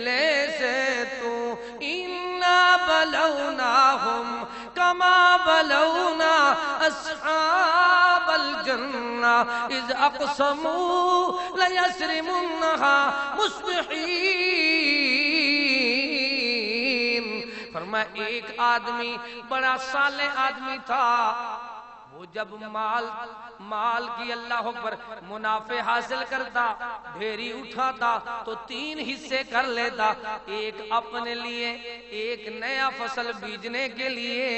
لے سے تو، اِنَّا بَلَوْنَاهُمْ كَمَا بَلَوْنَا أَصْحَابَ الْجَنَّةِ إِذْ أَقْسَمُوا لَيَسْرِمُنَّهَا مُصْبِحِينَ۔ فرمایا ایک آدمی بڑا صالح آدمی تھا، وہ جب مال کی اللہ اکبر منافع حاصل کرتا، ڈھیری اٹھاتا تو 3 حصے کر لیتا، ایک اپنے لیے، ایک نیا فصل بیجنے کے لیے،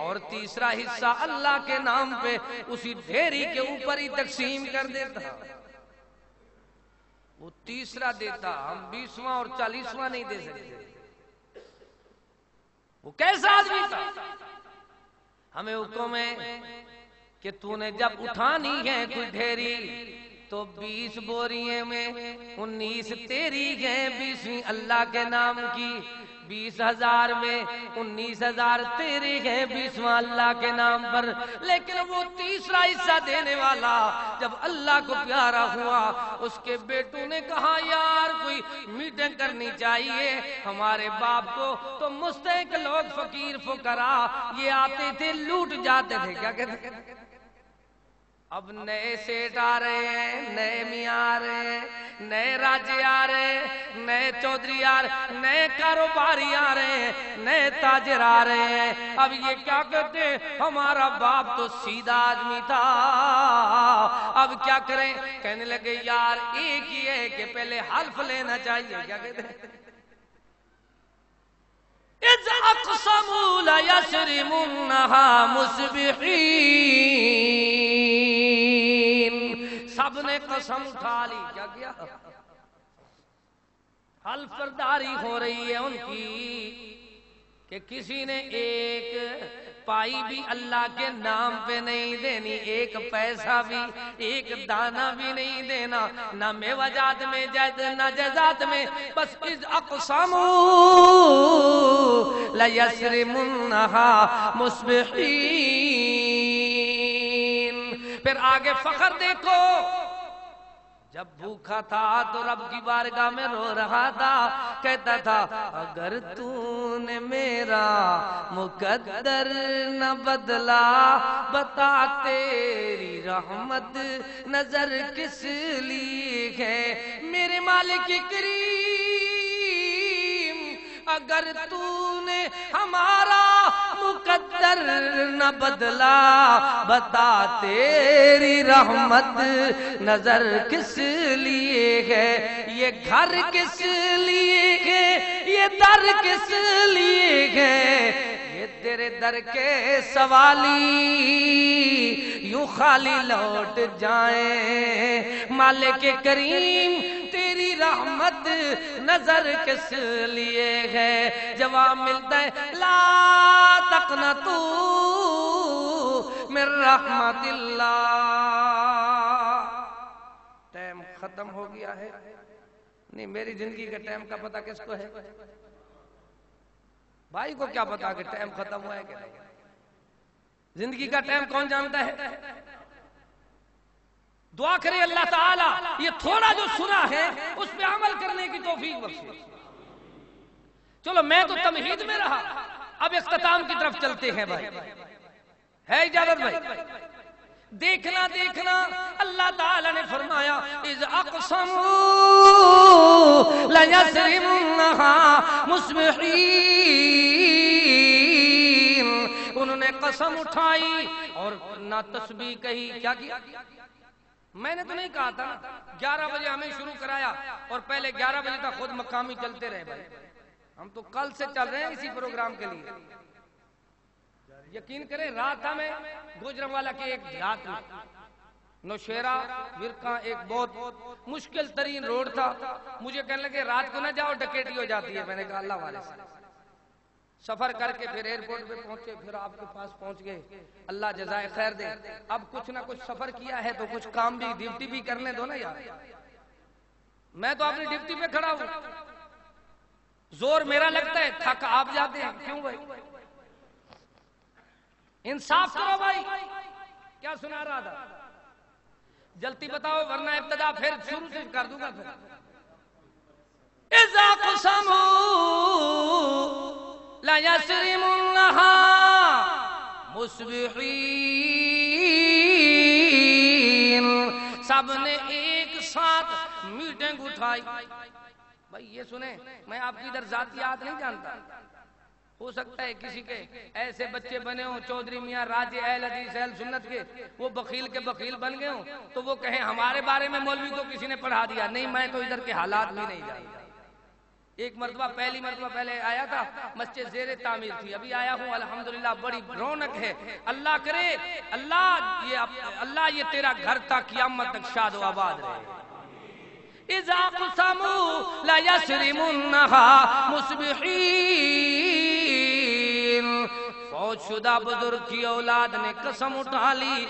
اور تیسرا حصہ اللہ کے نام پہ اسی ڈھیری کے اوپر ہی تقسیم کر دیتا۔ وہ تیسرا دیتا، ہم 20واں اور 40واں نہیں دے سکتے۔ وہ کیسا آدمی تھا؟ ہمیں حکم ہے کہ تو نے جب اٹھانی ہے کوئی ڈھیری تو 20 بوریے میں 19 تیری ہے، 20ویں اللہ کے نام کی، 20,000 میں 19,000 تیری ہے، 20واں اللہ کے نام پر۔ لیکن وہ تیسرا حصہ دینے والا جب اللہ کو پیارا ہوا، اس کے بیٹوں نے کہا یار کوئی میٹنگ کرنی چاہیے، ہمارے باپ کو تو مستحق لوگ فقیر فقراء یہ آتے تھے لوٹ جاتے تھے، کیا کہتے ہیں؟ اب نئے سیٹ آ رہے ہیں، نئے میاں آ رہے ہیں، نئے راجے آ رہے ہیں، نئے چودھری آ رہے ہیں، نئے کاروباری آ رہے ہیں، نئے تاجر آ رہے ہیں۔ اب یہ کیا کہتے ہیں، ہمارا باپ تو سیدھا آدمی تھا، اب کیا کریں؟ کہنے لگے یار ایک ہی ہے کہ پہلے حلف لینا چاہیے، کیا کہتے ہیں؟ اِذْ أَقْسَمُوا لَيَسْرِمُنَّهَا مُصْبِحِينَ، سب نے قسم اٹھا لی، کیا کیا؟ حلف برداری ہو رہی ہے ان کی کہ کسی نے ایک پائی بھی اللہ کے نام پہ نہیں دینی، ایک پیسہ بھی، ایک دانہ بھی نہیں دینا، نہ میوجات میں نہ جزات میں، بس اذ اقسموا لیسرمنہا مصبحین۔ پھر آگے فخر دیکھو، جب بھوکا تھا تو رب کی بارگاہ میں رو رہا تھا، کہتا تھا اگر تو نے میرا مقدر نہ بدلا، بتا تیری رحمت نظر کس لیے ہے، میرے مالک کریم اگر تو نے ہمارا مقدر نہ بدلا، بتا تیری رحمت نظر کس لیے ہے، یہ گھر کس لیے ہے، یہ در کس لیے ہے، یہ تیرے در کے سوالی یوں خالی لوٹ جائیں، مالک کریم تیری رحمت نظر کس لیے ہے؟ جواب ملتا ہے لا تقنطوا من رحمت اللہ۔ ٹائم ختم ہو گیا ہے؟ نہیں، میری زندگی کا ٹائم کا پتہ کس کو ہے؟ بھائی کو کیا پتا کہ ٹائم ختم ہوا ہے کہ نہیں؟ زندگی کا ٹائم کون جانتا ہے؟ دعا کرے اللہ تعالیٰ یہ تھوڑا جو سنا ہے اس پہ عمل کرنے کی توفیق بخشے۔ چلو میں تو تمہید میں رہا، اب اختتام کی طرف چلتے ہیں بھائی، ہے اجازت بھائی؟ دیکھنا دیکھنا اللہ تعالی نے فرمایا اذ اقسموا لیسرمنها مصبحین، انہوں نے قسم اٹھائی اور نہ تسبیح کہی. کیا کیا؟ میں نے تو نہیں کہا تھا 11 بجے ہمیں شروع کرایا اور پہلے 11 بجے تک خود مقامی چلتے رہے. بھائی ہم تو کل سے چل رہے ہیں اسی پروگرام کے لیے. یقین کریں رات ہمیں گوجرانوالا کے ایک دیہات میں نوشیرہ ورکا ایک بہت مشکل ترین روڈ تھا. مجھے کہنے لگے رات کو نہ جاؤ ڈکیٹی ہو جاتی ہے. میں نے کہا اللہ والے سے سفر کر کے پھر ایئرپورٹ پہ پہنچے, پھر آپ کے پاس پہنچ گئے. اللہ جزائے خیر دے. اب کچھ نہ کچھ سفر کیا ہے تو کچھ کام بھی ڈیوٹی بھی کرنے دو نا یار. میں تو اپنی ڈیوٹی پہ کھڑا ہوں, زور میرا لگتا ہے, تھک آپ جاتے ہیں. کیوں بھائی انصاف کرو بھائی. کیا سنا رہا تھا جلدی بتاؤ ورنہ ابتدا پھر شروع سے کر دوں گا. پھر اذا قسموا لا يسرمنها مصبحین, سب نے ایک ساتھ میٹنگ اٹھائی. بھائی یہ سنیں, میں آپ کی ادھر ذاتیات نہیں جانتا. ہو سکتا ہے کسی کے ایسے بچے بنے ہوں چودھری میاں راج اہل حدیث اہل سنت کے, وہ بخیل کے بخیل بن گئے ہوں تو وہ کہیں ہمارے بارے میں مولوی کو کسی نے پڑھا دیا. نہیں, میں تو ادھر کے حالات بھی نہیں جانتا. ایک مرتبہ پہلی مرتبہ پہلے آیا تھا, مسجد زیر تعمیر تھی, ابھی آیا ہوں الحمدللہ بڑی رونق ہے. اللہ کرے اللہ یہ تیرا گھر تھا قیامت تک شاد و آباد رہے. اذا قسموا لا يسرمنها مصبحین, فوت شدہ بزرگ کی اولاد نے قسم اٹھا لی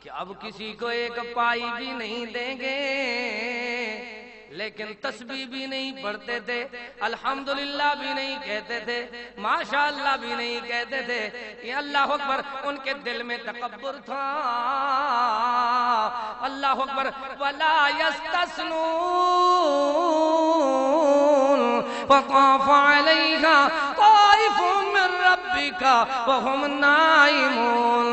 کہ اب کسی کو ایک پائی بھی نہیں دیں گے. لیکن تسبیح بھی نہیں پڑھتے تھے, الحمدللہ بھی نہیں کہتے تھے, ماشاءاللہ بھی نہیں کہتے تھے. یہ اللہ اکبر, ان کے دل میں تکبر تھا. اللہ اکبر. ولا یستثنون فطاف علیہا طائف من ربک وهم نائمون,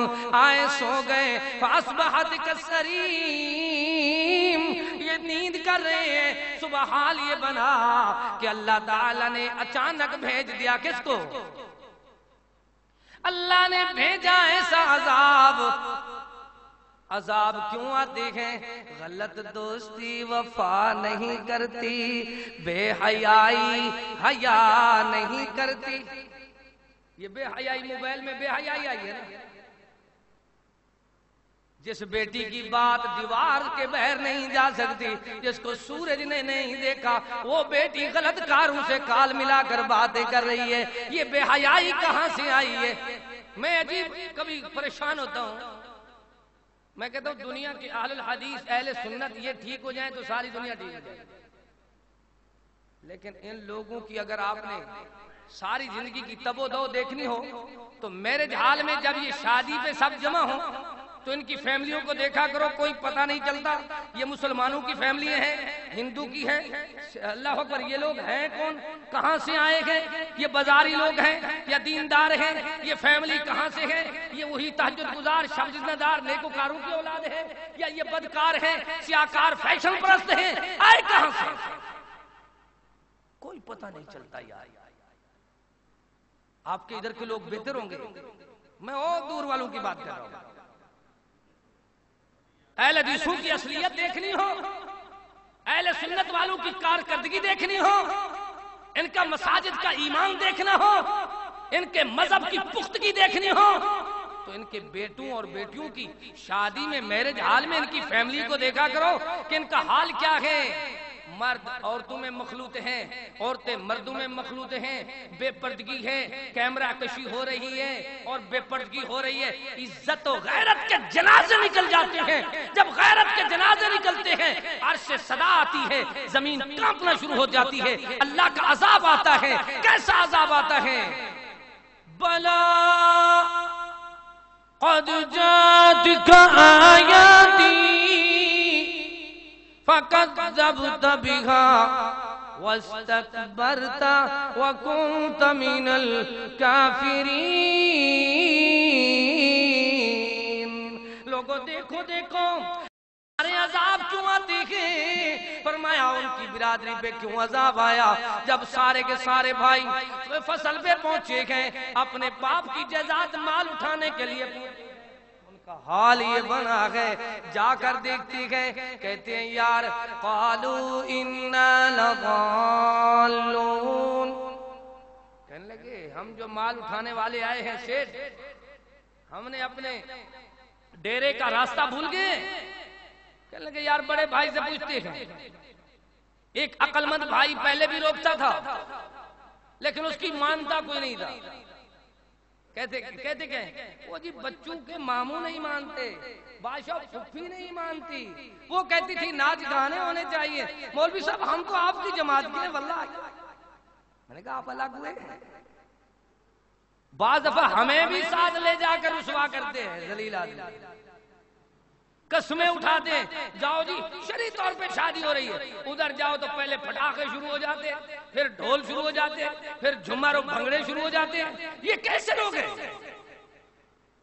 آئے سو گئے فاصبحت کالصریم, یہ نیند کر رہے ہیں. صبح حال یہ بنا کہ اللہ تعالیٰ نے اچانک بھیج دیا. کس کو؟ اللہ نے بھیجا ایسا عذاب. عذاب کیوں آتے ہیں؟ غلط دوستی وفا نہیں کرتی, بے حیائی حیا نہیں کرتی. یہ بے حیائی موبائل میں بے حیائی آئی ہے نا. جس بیٹی کی بات دیوار کے بہر نہیں جا سکتی, جس کو سورج نے نہیں دیکھا, وہ بیٹی غلط کاروں سے کال ملا کر باتیں کر رہی ہے. یہ بے حیائی کہاں سے آئی ہے؟ میں عجیب کبھی پریشان ہوتا ہوں. میں کہتا ہوں دنیا کے اہل الحدیث اہل سنت یہ ٹھیک ہو جائیں تو ساری دنیا ٹھیک ہو جائے. لیکن ان لوگوں کی اگر آپ نے ساری زندگی کی تب و دو دیکھنی ہو تو میرج حال میں جب یہ شادی پہ سب جمع ہوں تو ان کی فیملیوں کو دیکھا کرو, کوئی پتہ نہیں چلتا یہ مسلمانوں کی فیملی ہیں, ہندو کی ہے. اللہ اکبر, یہ لوگ ہیں کون, کہاں سے آئے ہیں؟ یہ بازاری لوگ ہیں یا دیندار ہیں؟ یہ فیملی کہاں سے ہے؟ یہ وہی تہجد گزار شب دار نیکوکاروں کی اولاد ہے یا یہ بدکار ہیں سیاکار فیشن پرست ہیں؟ آئے کہاں سے؟ کوئی پتہ نہیں چلتا یار. آپ کے ادھر کے لوگ بہتر ہوں گے, میں اور دور والوں کی بات کر رہا ہوں. اہل حدیثوں کی اصلیت دیکھنی ہو, اہل سنت والوں کی کارکردگی دیکھنی ہو, ان کا مساجد کا ایمان دیکھنا ہو, ان کے مذہب کی پختگی دیکھنی ہو تو ان کے بیٹوں اور بیٹیوں کی شادی میں میرج حال میں ان کی فیملی کو دیکھا کرو کہ ان کا حال کیا ہے. مرد عورتوں میں مخلوط ہیں, عورتیں مردوں میں مخلوط ہیں, بے پردگی ہے, کیمرہ کشی ہو رہی ہے اور بے پردگی ہو رہی ہے. عزت و غیرت کے جنازے نکل جاتے ہیں. جب غیرت کے جنازے نکلتے ہیں عرش سے صدا آتی ہے, زمین کانپنا شروع ہو جاتی ہے, اللہ کا عذاب آتا ہے. کیسا عذاب آتا ہے؟ بلا قد جاتک آیاتی فَكَذَّبْتَ بِهَا وَاسْتَكْبَرْتَ وَكُنْتَ مِنَ الْكَافِرِينَ. لوگوں دیکھو دیکھو سارے عذاب کیوں آتے ہیں؟ فرمایا ان کی برادری پہ کیوں عذاب آیا؟ جب سارے کے سارے بھائی فصل پہ پہنچے گئے، اپنے باپ کی جائیداد مال اٹھانے کے لیے ان کا حال یہ بنا گئے، جا کر دیکھتے گئے، کہتے ہیں یار قالوا انا لضالون، کہنے لگے ہم جو مال اٹھانے والے آئے ہیں سیٹھ، ہم نے اپنے ڈیرے کا راستہ بھول گئے۔ کہنے لگے یار بڑے بھائی سے پوچھتے ہیں، ایک عقل مند بھائی پہلے بھی روکتا تھا لیکن اس کی مانتا کوئی نہیں تھا۔ کہتے کہ وہ جی بچوں کے ماموں نہیں مانتے، بادشاہ پھپھی نہیں مانتی، وہ کہتی تھی ناچ گانے ہونے چاہیے، مولوی صاحب ہم تو آپ کی جماعت کے ہیں واللہ۔ میں نے کہا آپ الگ ہوئے ہیں، بعض دفعہ ہمیں بھی ساتھ لے جا کر رسوا کرتے ہیں ذلیل آدمی، قسمیں اٹھاتے ہیں، جاؤ جی شرعی طور پہ شادی ہو رہی ہے، ادھر جاؤ تو پہلے پٹاخے شروع ہو جاتے ہیں، پھر ڈھول شروع ہو جاتے ہیں، پھر جھمر و بھنگڑے شروع ہو جاتے ہیں۔ یہ کیسے لوگ ہیں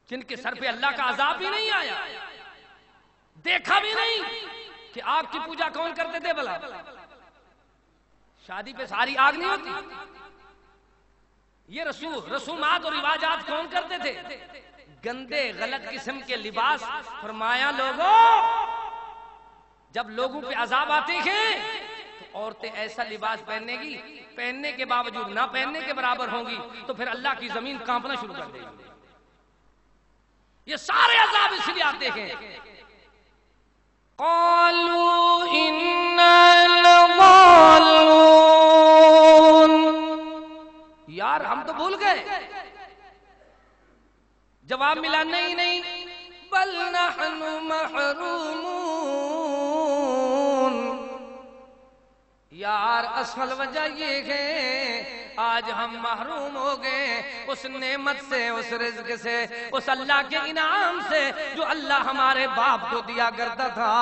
جن کے سر پہ اللہ کا عذاب بھی نہیں آیا، دیکھا بھی نہیں کہ آگ کی پوجا کون کرتے تھے بھلا؟ شادی پہ ساری آگ نہیں ہوتی، یہ رسومات اور رواجات کون کرتے تھے؟ گندے غلط قسم کے لباس۔ فرمایا لوگوں جب لوگوں پہ عذاب آتے ہیں تو عورتیں ایسا لباس پہننے گی، پہننے کے باوجود نہ پہننے کے برابر ہوں گی تو پھر اللہ کی زمین کانپنا شروع کر دے گی۔ یہ سارے عذاب اس لیے آتے ہیں۔ قالوا انا لضالون، یار ہم تو بھول گئے۔ جواب ملا نہیں بل نحن محرومون، یار اصل وجہ یہ ہے آج ہم محروم ہو گئے اس نعمت سے، اس رزق سے، اس اللہ کے انعام سے جو اللہ ہمارے باپ کو دیا کرتا تھا۔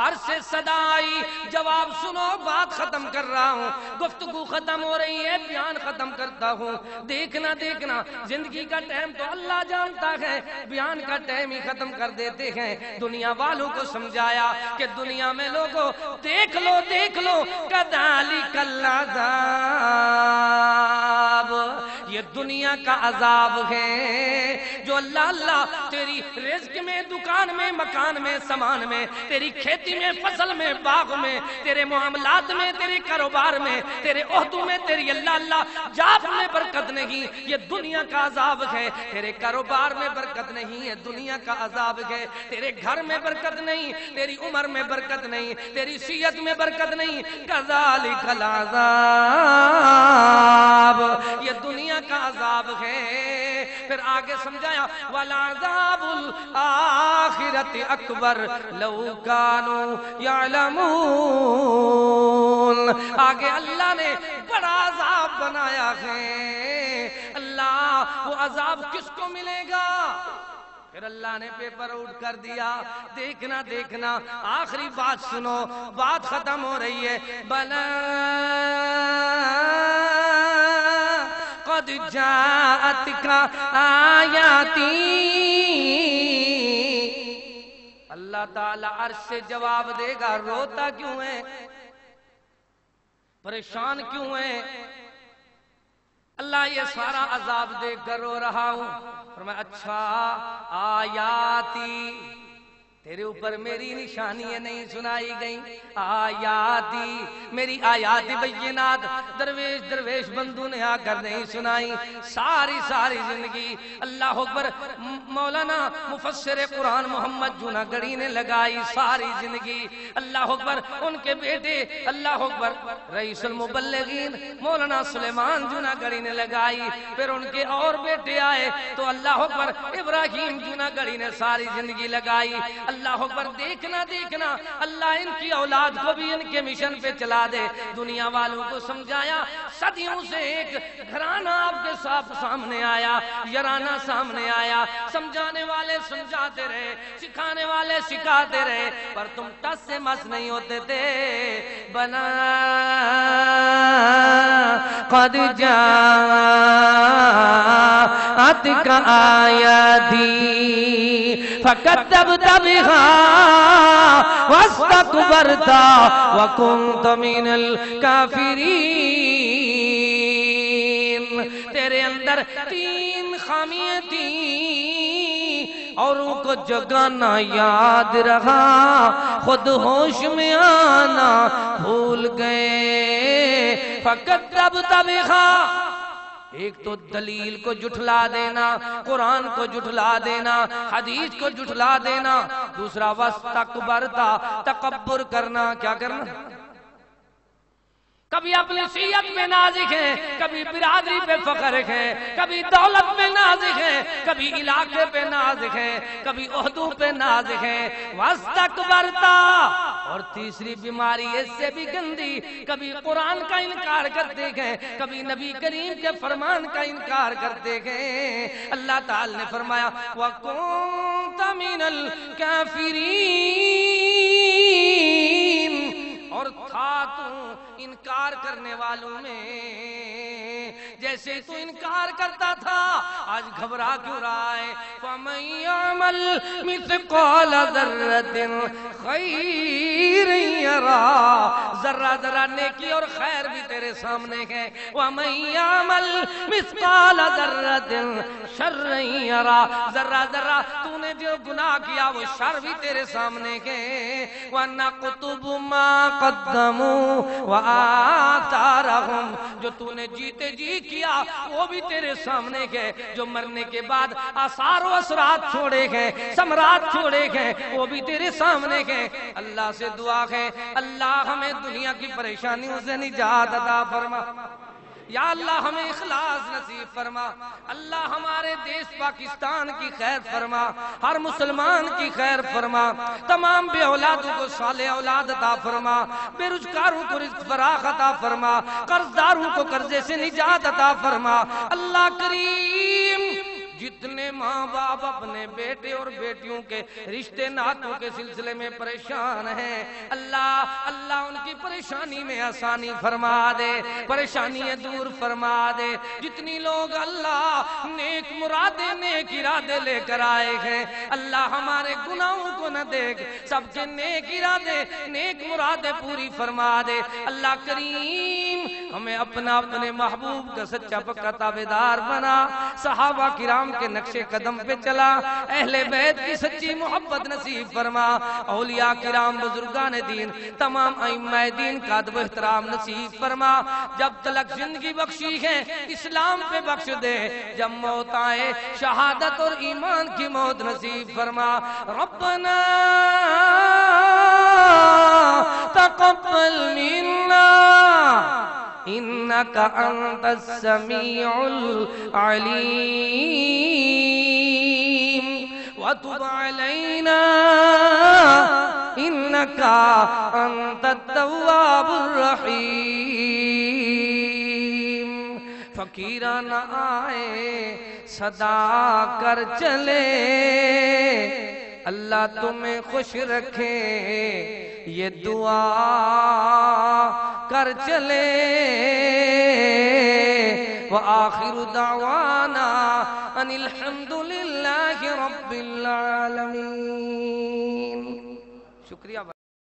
عرض سے صدا آئی، جواب سنو، بات ختم کر رہا ہوں، گفتگو ختم ہو رہی ہے، بیان ختم کرتا ہوں۔ دیکھنا زندگی کا ٹائم تو اللہ جانتا ہے، بیان کا ٹائم ہی ختم کر دیتے ہیں۔ دنیا والوں کو سمجھایا کہ دنیا میں لوگوں دیکھ لو کذالک العذاب، یہ دنیا کا عذاب ہے جو اللہ تیری رزق میں، دکان میں، مکان میں، سامان میں، تیری کھیتی میں، فصل میں، باغ میں، تیرے معاملات میں، تیرے کاروبار میں، تیرے عہدوں میں تیری اللہ جات میں برکت نہیں، یہ دنیا کا عذاب ہے۔ تیرے کاروبار میں برکت نہیں، یہ دنیا کا عذاب ہے۔ تیرے گھر میں برکت نہیں، تیری عمر میں برکت نہیں، تیری صحت میں برکت نہیں، کذالک العذاب، یہ دنیا کا عذاب ہے۔ پھر آگے سمجھایا وَالْعَذَابُ الْآخِرَةِ أَكْبَرُ لَوْ كَانُوا يَعْلَمُونَ، آگے اللہ نے بڑا عذاب بنایا ہے۔ اللہ وہ عذاب کس کو ملے گا؟ پھر اللہ نے پیپر اٹھ کر دیا، دیکھنا آخری بات سنو، بات ختم ہو رہی ہے۔ بلا قد جاءتک آیاتی، اللہ تعالی عرش سے جواب دے گا، روتا کیوں ہے، پریشان کیوں ہے؟ اللہ یہ سارا عذاب دیکھ کر رو رہا ہوں۔ فرمایا اچھا آیاتی، تیرے اوپر میری نشانیاں نہیں سنائی گئیں، آیاتی میری آیات بینات درویش بندوں نے آ کر نہیں سنائی۔ ساری زندگی اللہ اکبر مولانا مفسر قرآن محمد جوناگڑھی نے لگائی، ساری زندگی اللہ اکبر ان کے بیٹے اللہ اکبر رئیس المبلغین مولانا سلیمان جوناگڑھی نے لگائی، پھر ان کے اور بیٹے آئے تو اللہ اکبر ابراہیم جوناگڑھی نے ساری زندگی لگائی۔ اللہ اکبر دیکھنا اللہ ان کی اولاد کو بھی ان کے مشن پہ چلا دے۔ دنیا والوں کو سمجھایا، صدیوں سے ایک گھرانہ آپ کے سامنے آیا، یارانہ سامنے آیا، سمجھانے والے سمجھاتے رہے، سکھانے والے سکھاتے رہے، پر تم ٹس سے مس نہیں ہوتے تھے۔ بنا قد جاءتک آیاتی فكذبت بها واستكبرت وكنت من الكافرين. تیرے اندر تین خامیاں تھیں، اوروں کو جگانا یاد رہا، خود ہوش میں آنا بھول گئے. فَكَذَّبْتَ بِهَا، ایک تو دلیل کو جھٹلا دینا، قرآن کو جھٹلا دینا، حدیث کو جھٹلا دینا. دوسرا وَاسْتَكْبَرْتَ، تکبر کرنا. کیا کرنا؟ کبھی اپنی شیعت میں نازک ہیں، کبھی برادری پہ فخر ہیں، کبھی دولت پہ نازک ہیں، کبھی علاقے پہ نازک ہیں، کبھی عہدوں پہ نازک ہیں. وَاسْتَكْبَرْتَ، اور تیسری بیماری اس سے بھی گندی، کبھی قرآن کا انکار کرتے ہیں، کبھی نبی کریم کے فرمان کا انکار کرتے ہیں. اللہ تعالی نے فرمایا وَكُنْتَ مِنَ الْكَافِرِينَ، اور تھا تو انکار کرنے والوں میں. جیسے تو انکار کرتا تھا، آج گھبرا کیوں رہا ہے؟ فَمَن يَعْمَلْ مِثْقَالَ ذَرَّةٍ خَيْرًا يَرَهُ، ذرہ ذرہ نیکی اور خیر بھی تیرے سامنے ہے. وَمَن يَعْمَلْ مِثْقَالَ ذَرَّةٍ شَرًّا يَرَهُ، ذرہ ذرہ تو نے جو گناہ کیا وہ شر بھی تیرے سامنے ہے. وَنَكْتُبُ مَا قَدَّمُوا وَآثَارَهُمْ، جو تو نے جیتے جی کیا وہ بھی تیرے سامنے ہے، جو مرنے کے بعد آثار و اثرات چھوڑے گئے، ثمرات چھوڑے گئے، وہ بھی تیرے سامنے ہے. اللہ سے دعا ہے اللہ ہمیں دنیا کی پریشانیوں سے نجات عطا فرما. یا اللہ ہمیں اخلاص نصیب فرما. اللہ ہمارے دیش پاکستان کی خیر فرما، ہر مسلمان کی خیر فرما. تمام بے اولادوں کو صالح اولاد عطا فرما، بے روزگاروں کو رزق فراخ عطا فرما، قرضداروں کو قرضے سے نجات عطا فرما. اللہ کریم جتنے ماں باپ اپنے بیٹے اور بیٹیوں کے رشتے ناتوں کے سلسلے میں پریشان ہیں، اللہ ان کی پریشانی میں آسانی فرما دے، پریشانیاں دور فرما دے. جتنی لوگ اللہ نیک مرادے نیک ارادے لے کر آئے ہیں، اللہ ہمارے گناہوں کو نہ دیکھ، سب کے نیک ارادے نیک مرادے پوری فرما دے. اللہ کریم ہمیں اپنے محبوب کا سچا پکا تابعدار بنا، صحابہ کرام کے نقش قدم پہ چلا، اہل بیت کی سچی محبت نصیب فرما، اولیاء کرام بزرگان دین تمام ائمہ دین کا ادب و احترام نصیب فرما. جب تلک زندگی بخشی ہے اسلام پہ بخش دے، جب موت آئے شہادت اور ایمان کی موت نصیب فرما. ربنا تقبل منا إنك أنت السميع العليم وتب علينا إنك أنت التواب الرحيم. فقیرانہ آئے صدا کر چلے، اللہ تمہیں خوش رکھے یہ دعا کر چلے. وآخر دعوانا ان الحمد للہ رب العالمین. شکریہ.